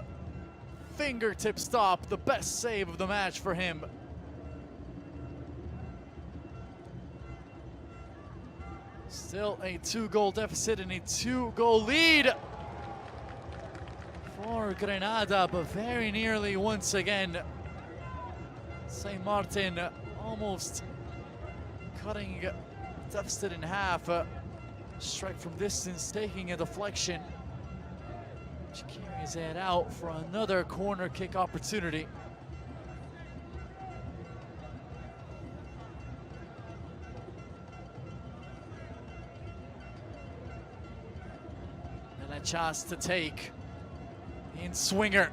fingertip stop, the best save of the match for him. Still a 2-goal deficit and a 2-goal lead for Grenada, but very nearly once again. St. Martin almost cutting the deficit in half. Strike from distance, taking a deflection, which carries it out for another corner kick opportunity. A chance to take in swinger.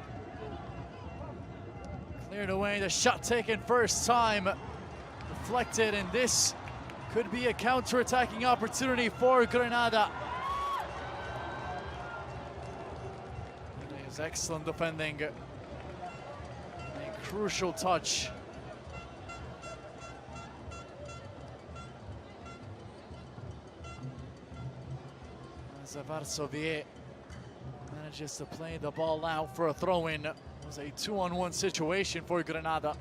Cleared away, the shot taken first time. Deflected, and this could be a counter-attacking opportunity for Grenada. It is excellent defending. A crucial touch. As Varsovier manages to play the ball out for a throw-in. It was a 2-on-1 situation for Grenada.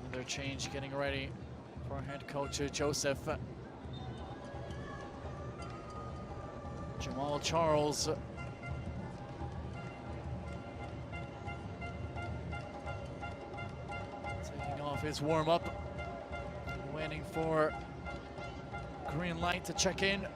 Another change getting ready for head coach Joseph. Jamal Charles. Taking off his warm-up. Waiting for green light to check in.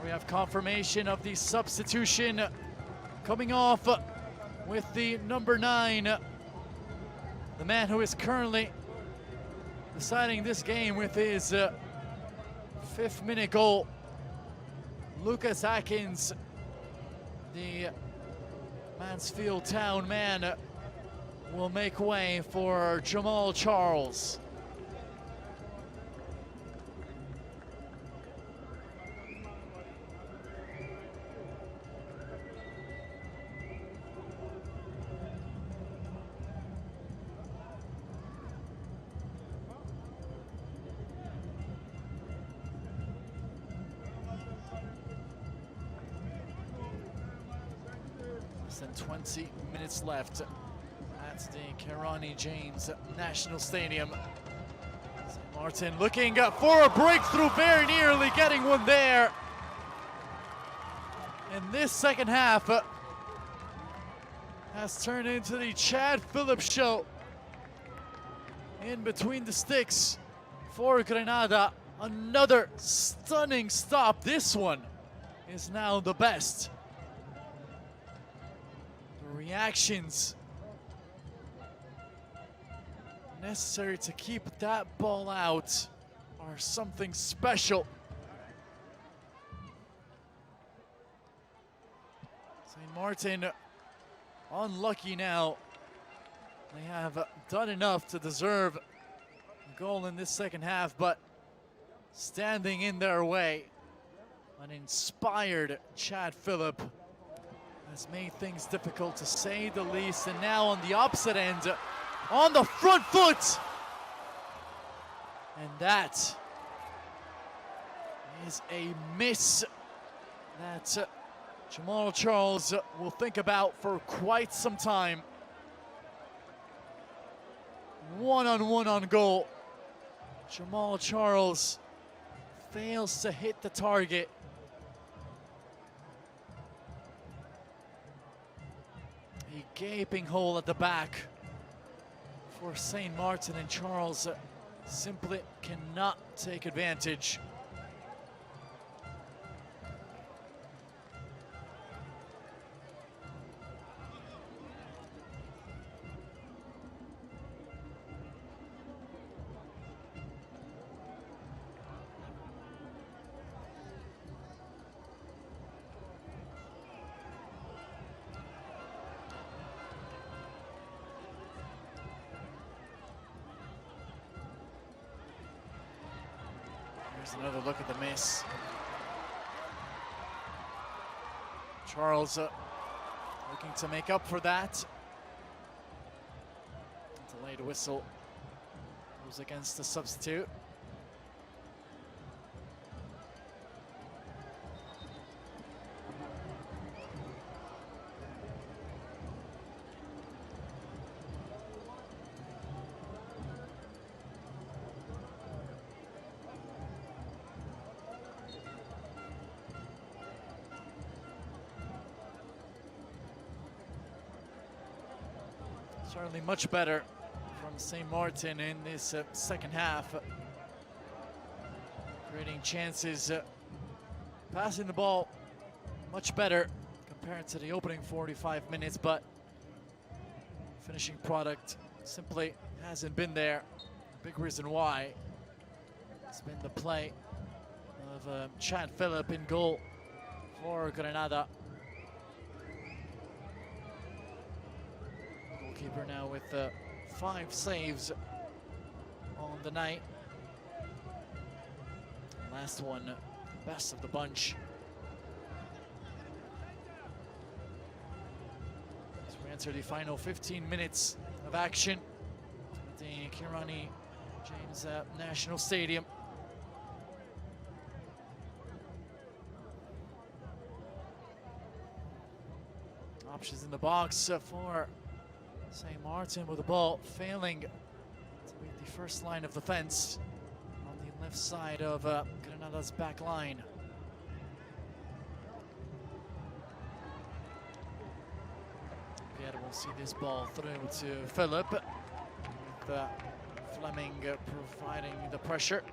We have confirmation of the substitution coming off with the number 9, the man who is currently deciding this game with his 5th-minute goal. Lucas Atkins, the Mansfield Town man, will make way for Jamal Charles. Less than 20 minutes left at the Kirani James National Stadium. St. Martin looking for a breakthrough, very nearly getting one there. And this second half has turned into the Chad Phillips show. In between the sticks for Grenada. Another stunning stop. This one is now the best. The reactions necessary to keep that ball out are something special. St. Martin unlucky now. They have done enough to deserve a goal in this second half, but standing in their way, an inspired Chad Phillip has made things difficult to say the least. And now on the opposite end, on the front foot, and that is a miss that Jamal Charles will think about for quite some time. One-on-one on goal. Jamal Charles fails to hit the target. A gaping hole at the back for St. Martin, and Charles simply cannot take advantage. Here's another look at the miss. Charles looking to make up for that. Delayed whistle goes against the substitute. Certainly much better from St. Martin in this second half. Creating chances, passing the ball much better compared to the opening 45 minutes, but finishing product simply hasn't been there. Big reason why it's been the play of Chad Phillip in goal for Grenada. Goalkeeper now with 5 saves on the night. Last one, best of the bunch. As we enter the final 15 minutes of action at the Kirani James National Stadium. Options in the box for St. Martin with the ball, failing to meet the first line of defense on the left side of Grenada's back line. Pierre will see this ball through to Phillip, with Fleming providing the pressure.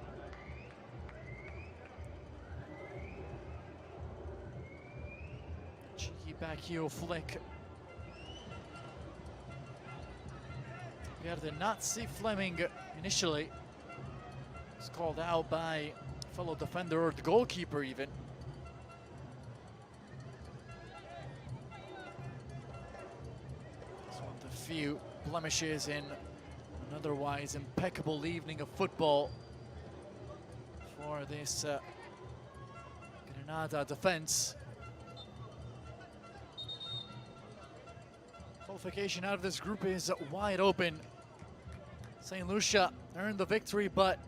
Cheeky back heel flick. Pierre did not see Fleming initially. Was called out by fellow defender or the goalkeeper even. It's one of the few blemishes in an otherwise impeccable evening of football for this Grenada defense. Qualification out of this group is wide open. St. Lucia earned the victory, but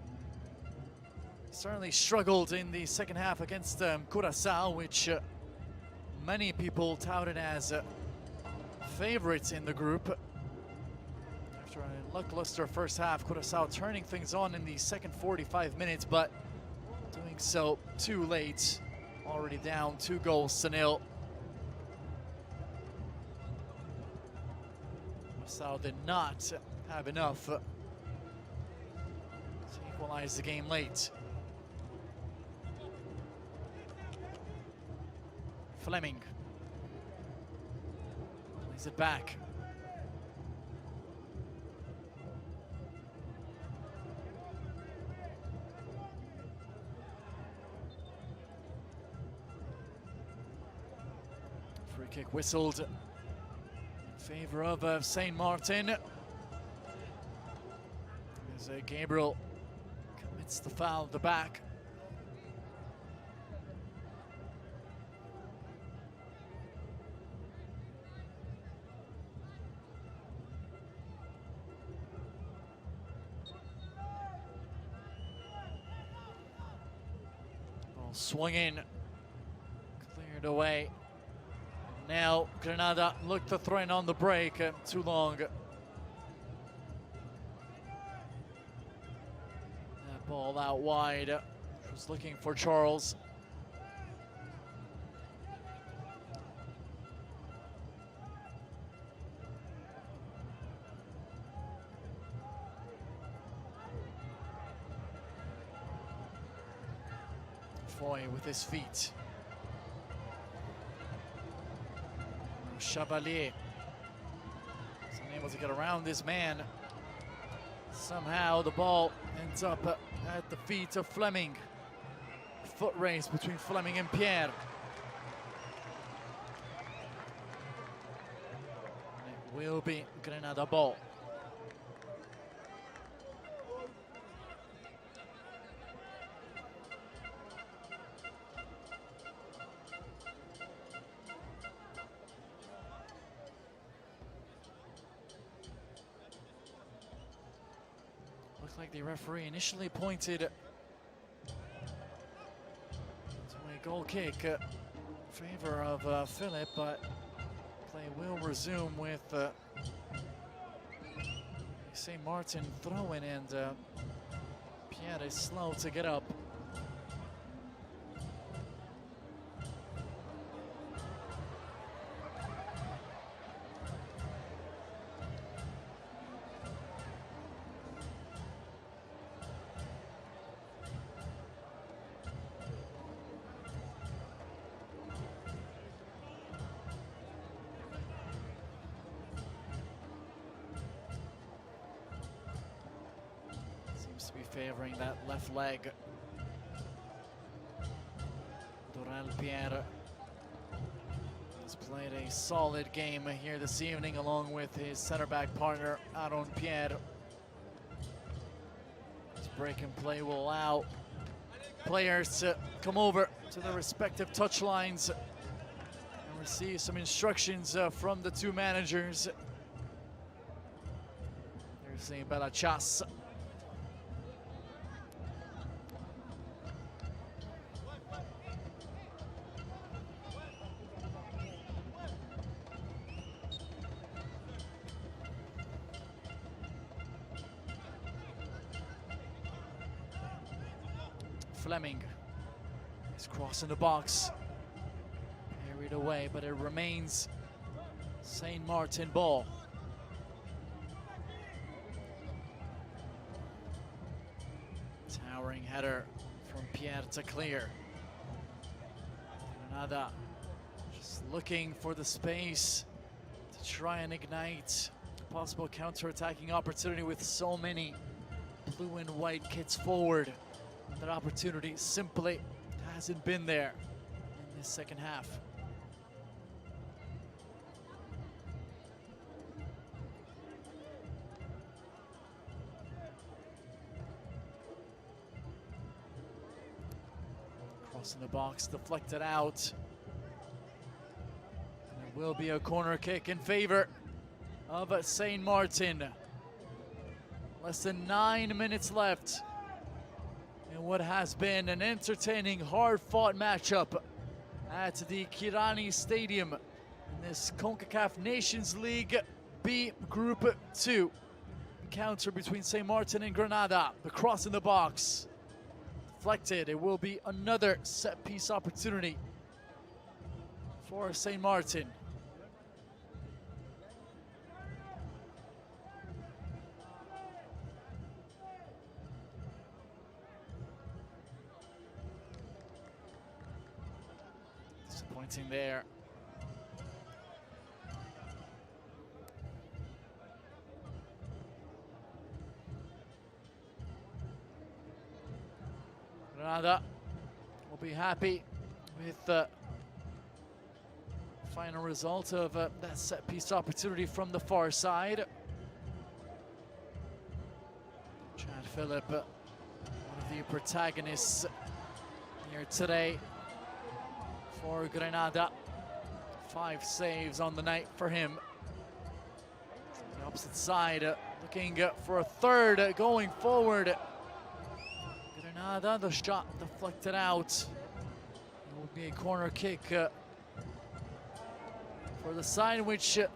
certainly struggled in the second half against Curaçao, which many people touted as favorites in the group. After a lackluster first half, Curaçao turning things on in the second 45 minutes, but doing so too late. Already down 2-0. Curaçao did not have enough to equalize the game late. Fleming plays it back. Free kick whistled in favor of St. Martin. As Gabriel commits the foul at the back. Swung in, cleared away. Now Grenada looked to throw on the break, too long. That ball out wide, was looking for Charles. Foy with his feet. Chevalier is unable to get around this man. Somehow the ball ends up at the feet of Fleming. Foot race between Fleming and Pierre. And it will be Grenada ball. Like the referee initially pointed to a goal kick in favor of Phillip, but play will resume with St. Martin throwing, and Pierre is slow to get up. to be favoring that left leg. Dorel Pierre has played a solid game here this evening along with his center back partner Aaron Pierre. This break and play will allow players to come over to their respective touch lines and receive some instructions from the two managers. There's a bella chas. Fleming is crossing the box, carried away, but it remains St. Martin ball. Towering header from Pierre to clear. Grenada just looking for the space to try and ignite a possible counter-attacking opportunity with so many blue and white kits forward. That opportunity simply hasn't been there in this second half. Crossing the box, deflected out. And there will be a corner kick in favor of St. Martin. Less than 9 minutes left. What has been an entertaining, hard-fought matchup at the Kirani Stadium in this Concacaf Nations League B Group 2 encounter between St. Martin and Grenada. The cross in the box, deflected. It will be another set-piece opportunity for St. Martin. Disappointing there. Grenada will be happy with the final result of that set-piece opportunity from the far side. Chad Phillip, one of the protagonists here today for Grenada. 5 saves on the night for him. The opposite side, looking for a third going forward. Grenada, the shot deflected out. It will be a corner kick for the side which is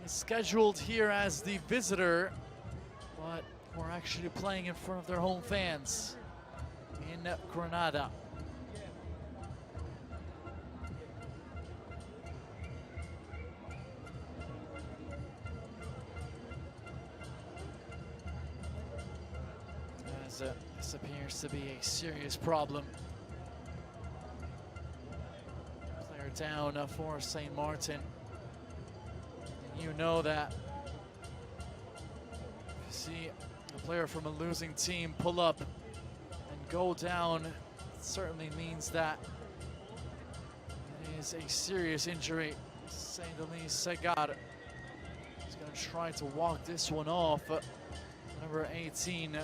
scheduled here as the visitor, but we're actually playing in front of their home fans in Grenada. This appears to be a serious problem. Player down for St. Martin. And you know that if you see a player from a losing team pull up and go down, it certainly means that it is a serious injury. St. Denis Segar is going to try to walk this one off. Number 18.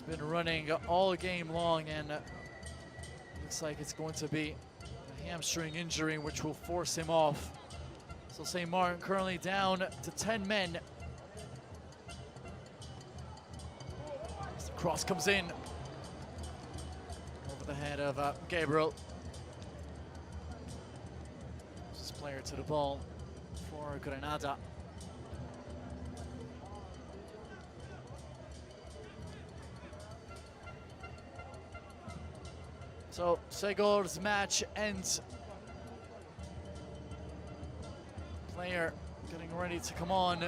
Been running all game long, and looks like it's going to be a hamstring injury which will force him off. So St. Martin currently down to 10 men. As the cross comes in over the head of Gabriel. This player to the ball for Grenada. So Segor's match ends. Player getting ready to come on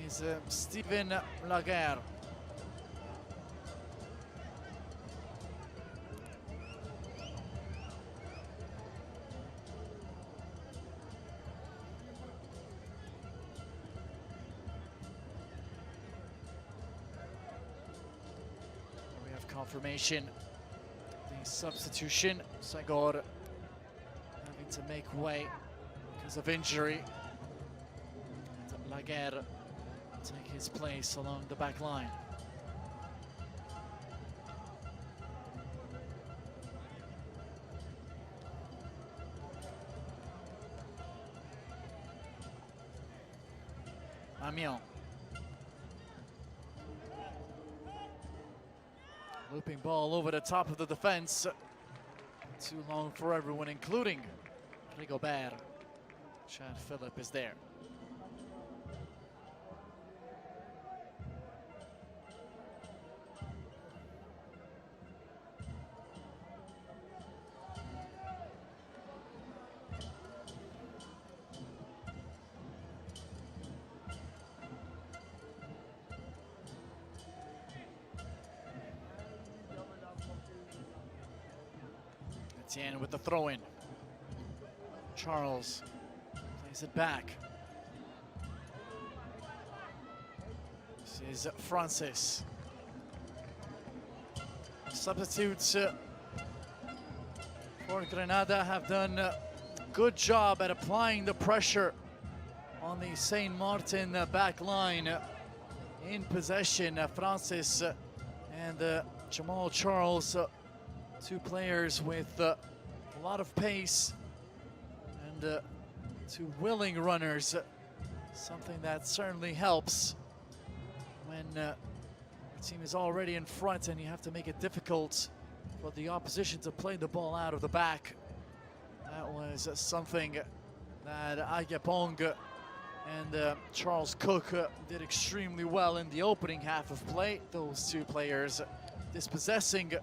is Steven Laguerre. confirmation. The substitution, Segor having to make way because of injury. Laguerre take his place along the back line. Amiens. Looping ball over the top of the defense. Too long for everyone, including Rigobert. Chad Phillip is there. Etienne with the throw-in. Charles plays it back. This is Francis. Substitutes for Grenada have done a good job at applying the pressure on the Saint Martin back line. In possession, Francis and Jamal Charles. Two players with a lot of pace and two willing runners, something that certainly helps when your team is already in front and you have to make it difficult for the opposition to play the ball out of the back. That was something that Agapong and Charles Cook did extremely well in the opening half of play. Those two players dispossessing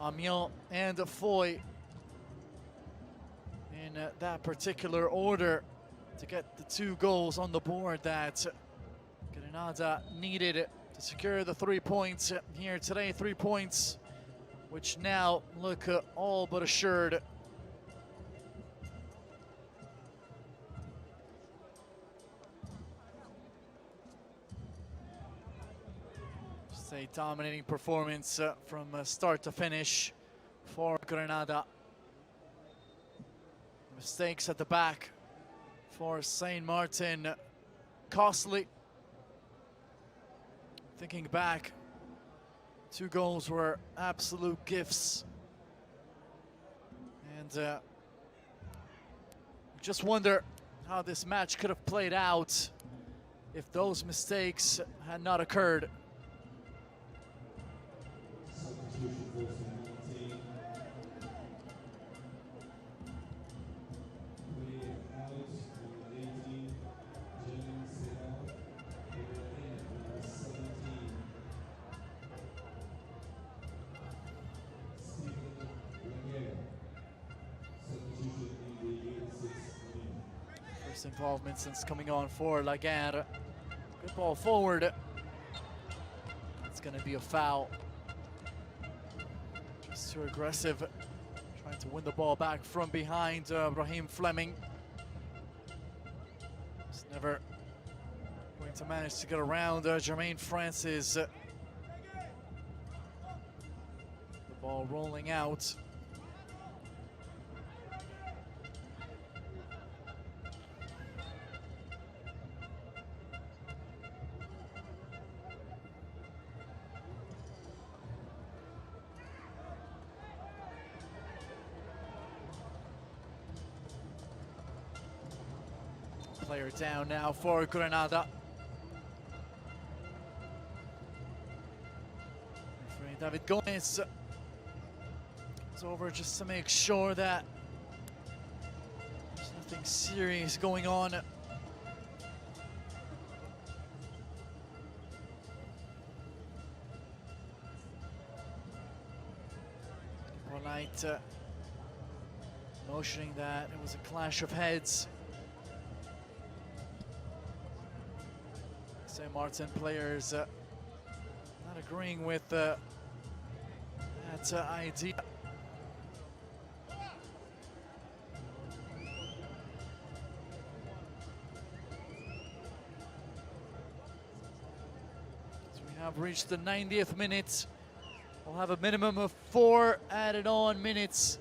Amiens and Foy in that particular order to get the 2 goals on the board that Grenada needed to secure the 3 points here today. 3 points which now look all but assured. A dominating performance from start to finish for Grenada. Mistakes at the back for Saint Martin, costly. Thinking back, 2 goals were absolute gifts. And just wonder how this match could have played out if those mistakes had not occurred. First involvement since coming on for Laguerre. Good ball forward. It's going to be a foul. Just too aggressive, trying to win the ball back from behind Raheem Fleming. He's never going to manage to get around Jermaine Francis. The ball rolling out. Player down now for Grenada. Referee David Gomez is over just to make sure that there's nothing serious going on. Polite motioning that it was a clash of heads. Saint Martin players not agreeing with that idea. So we have reached the 90th minute. We'll have a minimum of 4 added on minutes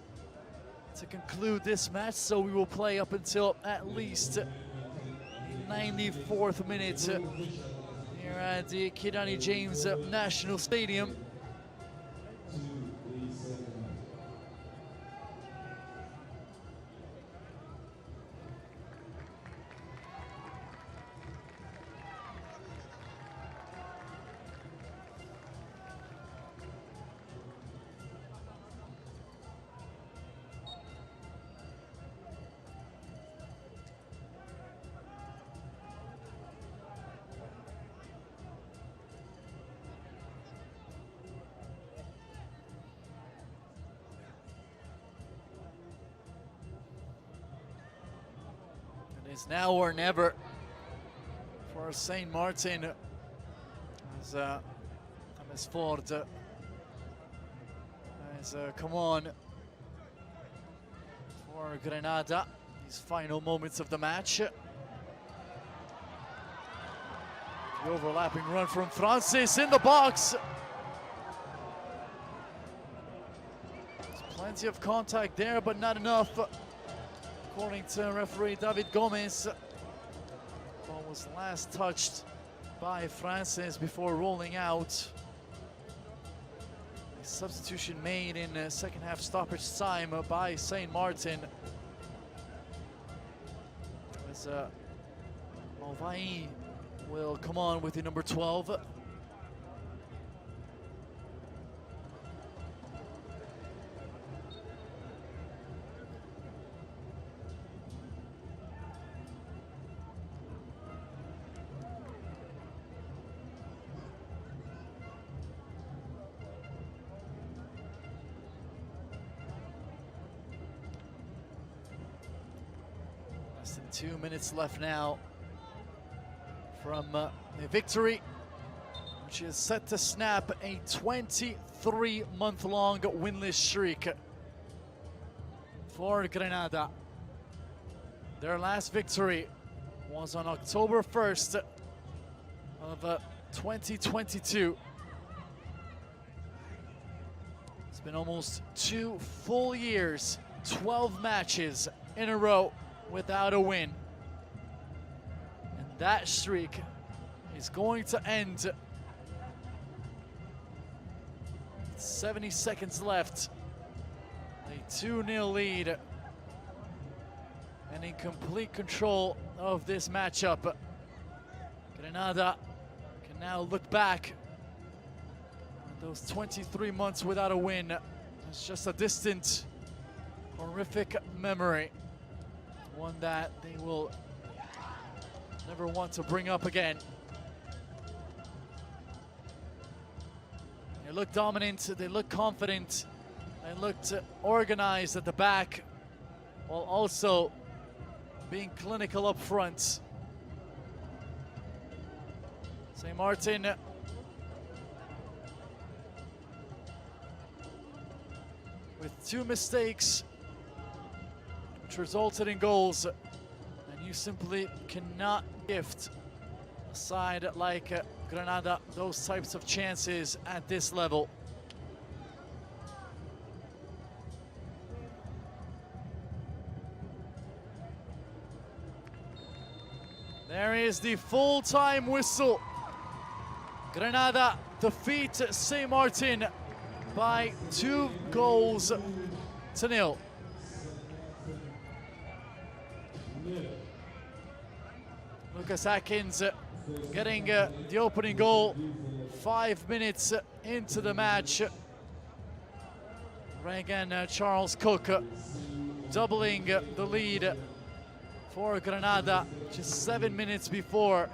to conclude this match, so we will play up until at least the 94th minute here at the Kirani James National Stadium. It's now or never for St. Martin as James Ford has come on for Grenada. These final moments of the match. The overlapping run from Francis in the box. There's plenty of contact there, but not enough. According to referee David Gomez, the ball was last touched by Francis before rolling out. A substitution made in second half stoppage time by St. Martin. As Malvai will come on with the number 12. Less than 2 minutes left now from the victory, which is set to snap a 23-month-long winless streak for Grenada. Their last victory was on October 1st of 2022. It's been almost 2 full years, 12 matches in a row without a win. And that streak is going to end. 70 seconds left. A 2-0 lead. And in complete control of this matchup. Grenada can now look back on those 23 months without a win. It's just a distant, horrific memory. One that they will never want to bring up again. They look dominant, they look confident, they looked organized at the back, while also being clinical up front. St. Martin with 2 mistakes, which resulted in goals, and you simply cannot gift a side like Grenada those types of chances at this level. There is the full-time whistle. Grenada defeat St. Martin by 2-0. Lucas Atkins getting the opening goal 5 minutes into the match. Reagan Charles Cook doubling the lead for Grenada just 7 minutes before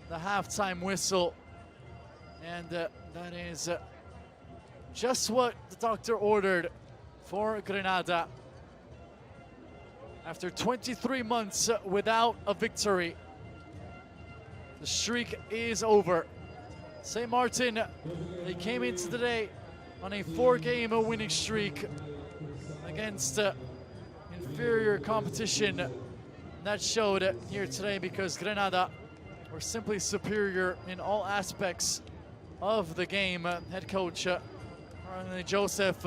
the halftime whistle. And that is just what the doctor ordered for Grenada. After 23 months without a victory, the streak is over. St. Martin, they came into the day on a 4-game winning streak against inferior competition. That showed here today because Grenada were simply superior in all aspects of the game. Head coach Joseph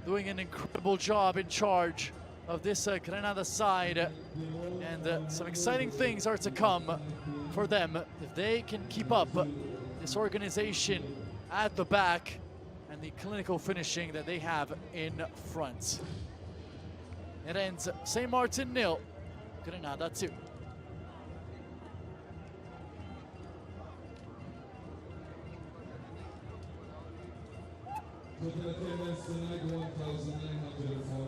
doing an incredible job in charge of this Grenada side, and some exciting things are to come for them if they can keep up this organization at the back and the clinical finishing that they have in front. It ends St. Martin 0, Grenada 2. Total attendance tonight 1,944.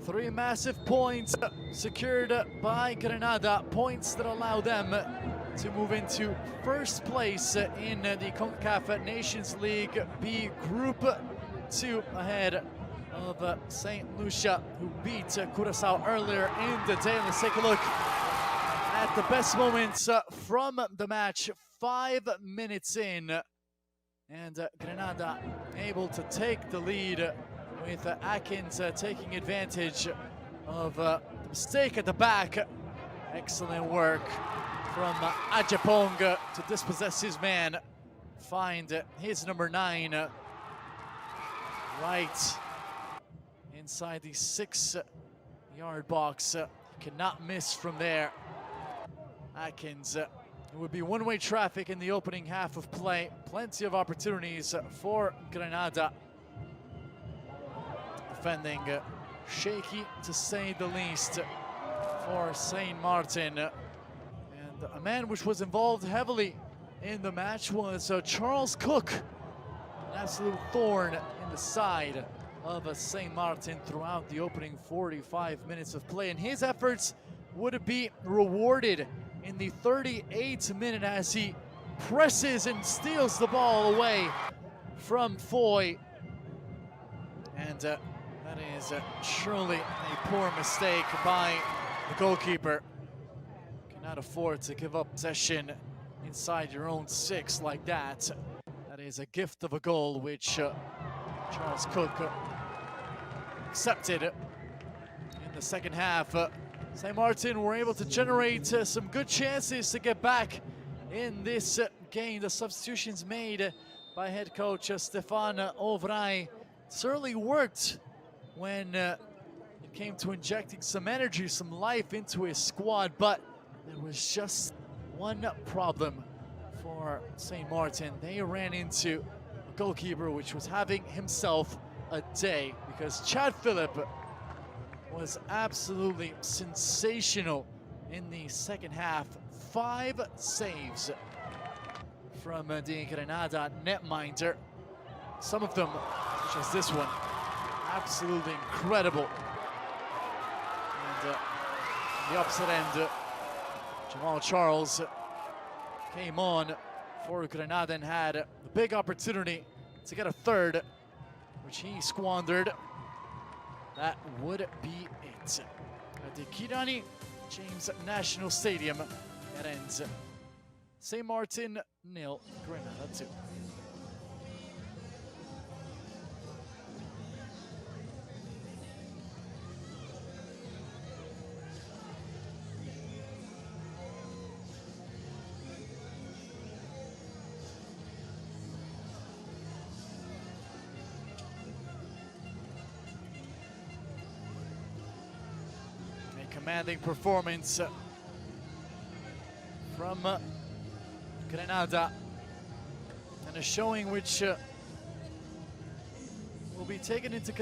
Three massive points secured by Grenada, points that allow them to move into first place in the Concacaf Nations League B Group 2, ahead of St. Lucia, who beat Curaçao earlier in the day. Let's take a look at the best moments from the match 5 minutes in, and Grenada able to take the lead, with Atkins taking advantage of the mistake at the back. Excellent work from Ajapong to dispossess his man, find his number 9 right inside the 6-yard box. Cannot miss from there. Atkins, it would be one-way traffic in the opening half of play. Plenty of opportunities for Grenada. Defending shaky, to say the least, for St. Martin. And a man which was involved heavily in the match was Charles Cook. An absolute thorn in the side of St. Martin throughout the opening 45 minutes of play. And his efforts would be rewarded in the 38th minute as he presses and steals the ball away from Foy. And that is surely a poor mistake by the goalkeeper. Cannot afford to give up possession inside your own 6 like that. That is a gift of a goal, which Charles Cook accepted in the second half. St. Martin were able to generate some good chances to get back in this game. The substitutions made by head coach Stéphane Auvray certainly worked when it came to injecting some energy, some life into his squad, but there was just one problem for St. Martin. They ran into a goalkeeper which was having himself a day, because Chad Phillip was absolutely sensational in the second half. 5 saves from the Grenada netminder. Some of them, such as this one, absolutely incredible. And on the opposite end, Jamal Charles came on for Grenada and had a big opportunity to get a third, which he squandered. That would be it. At the Kirani James National Stadium, that ends St. Martin 0, Grenada 2. Commanding performance from Grenada, and a showing which will be taken into consideration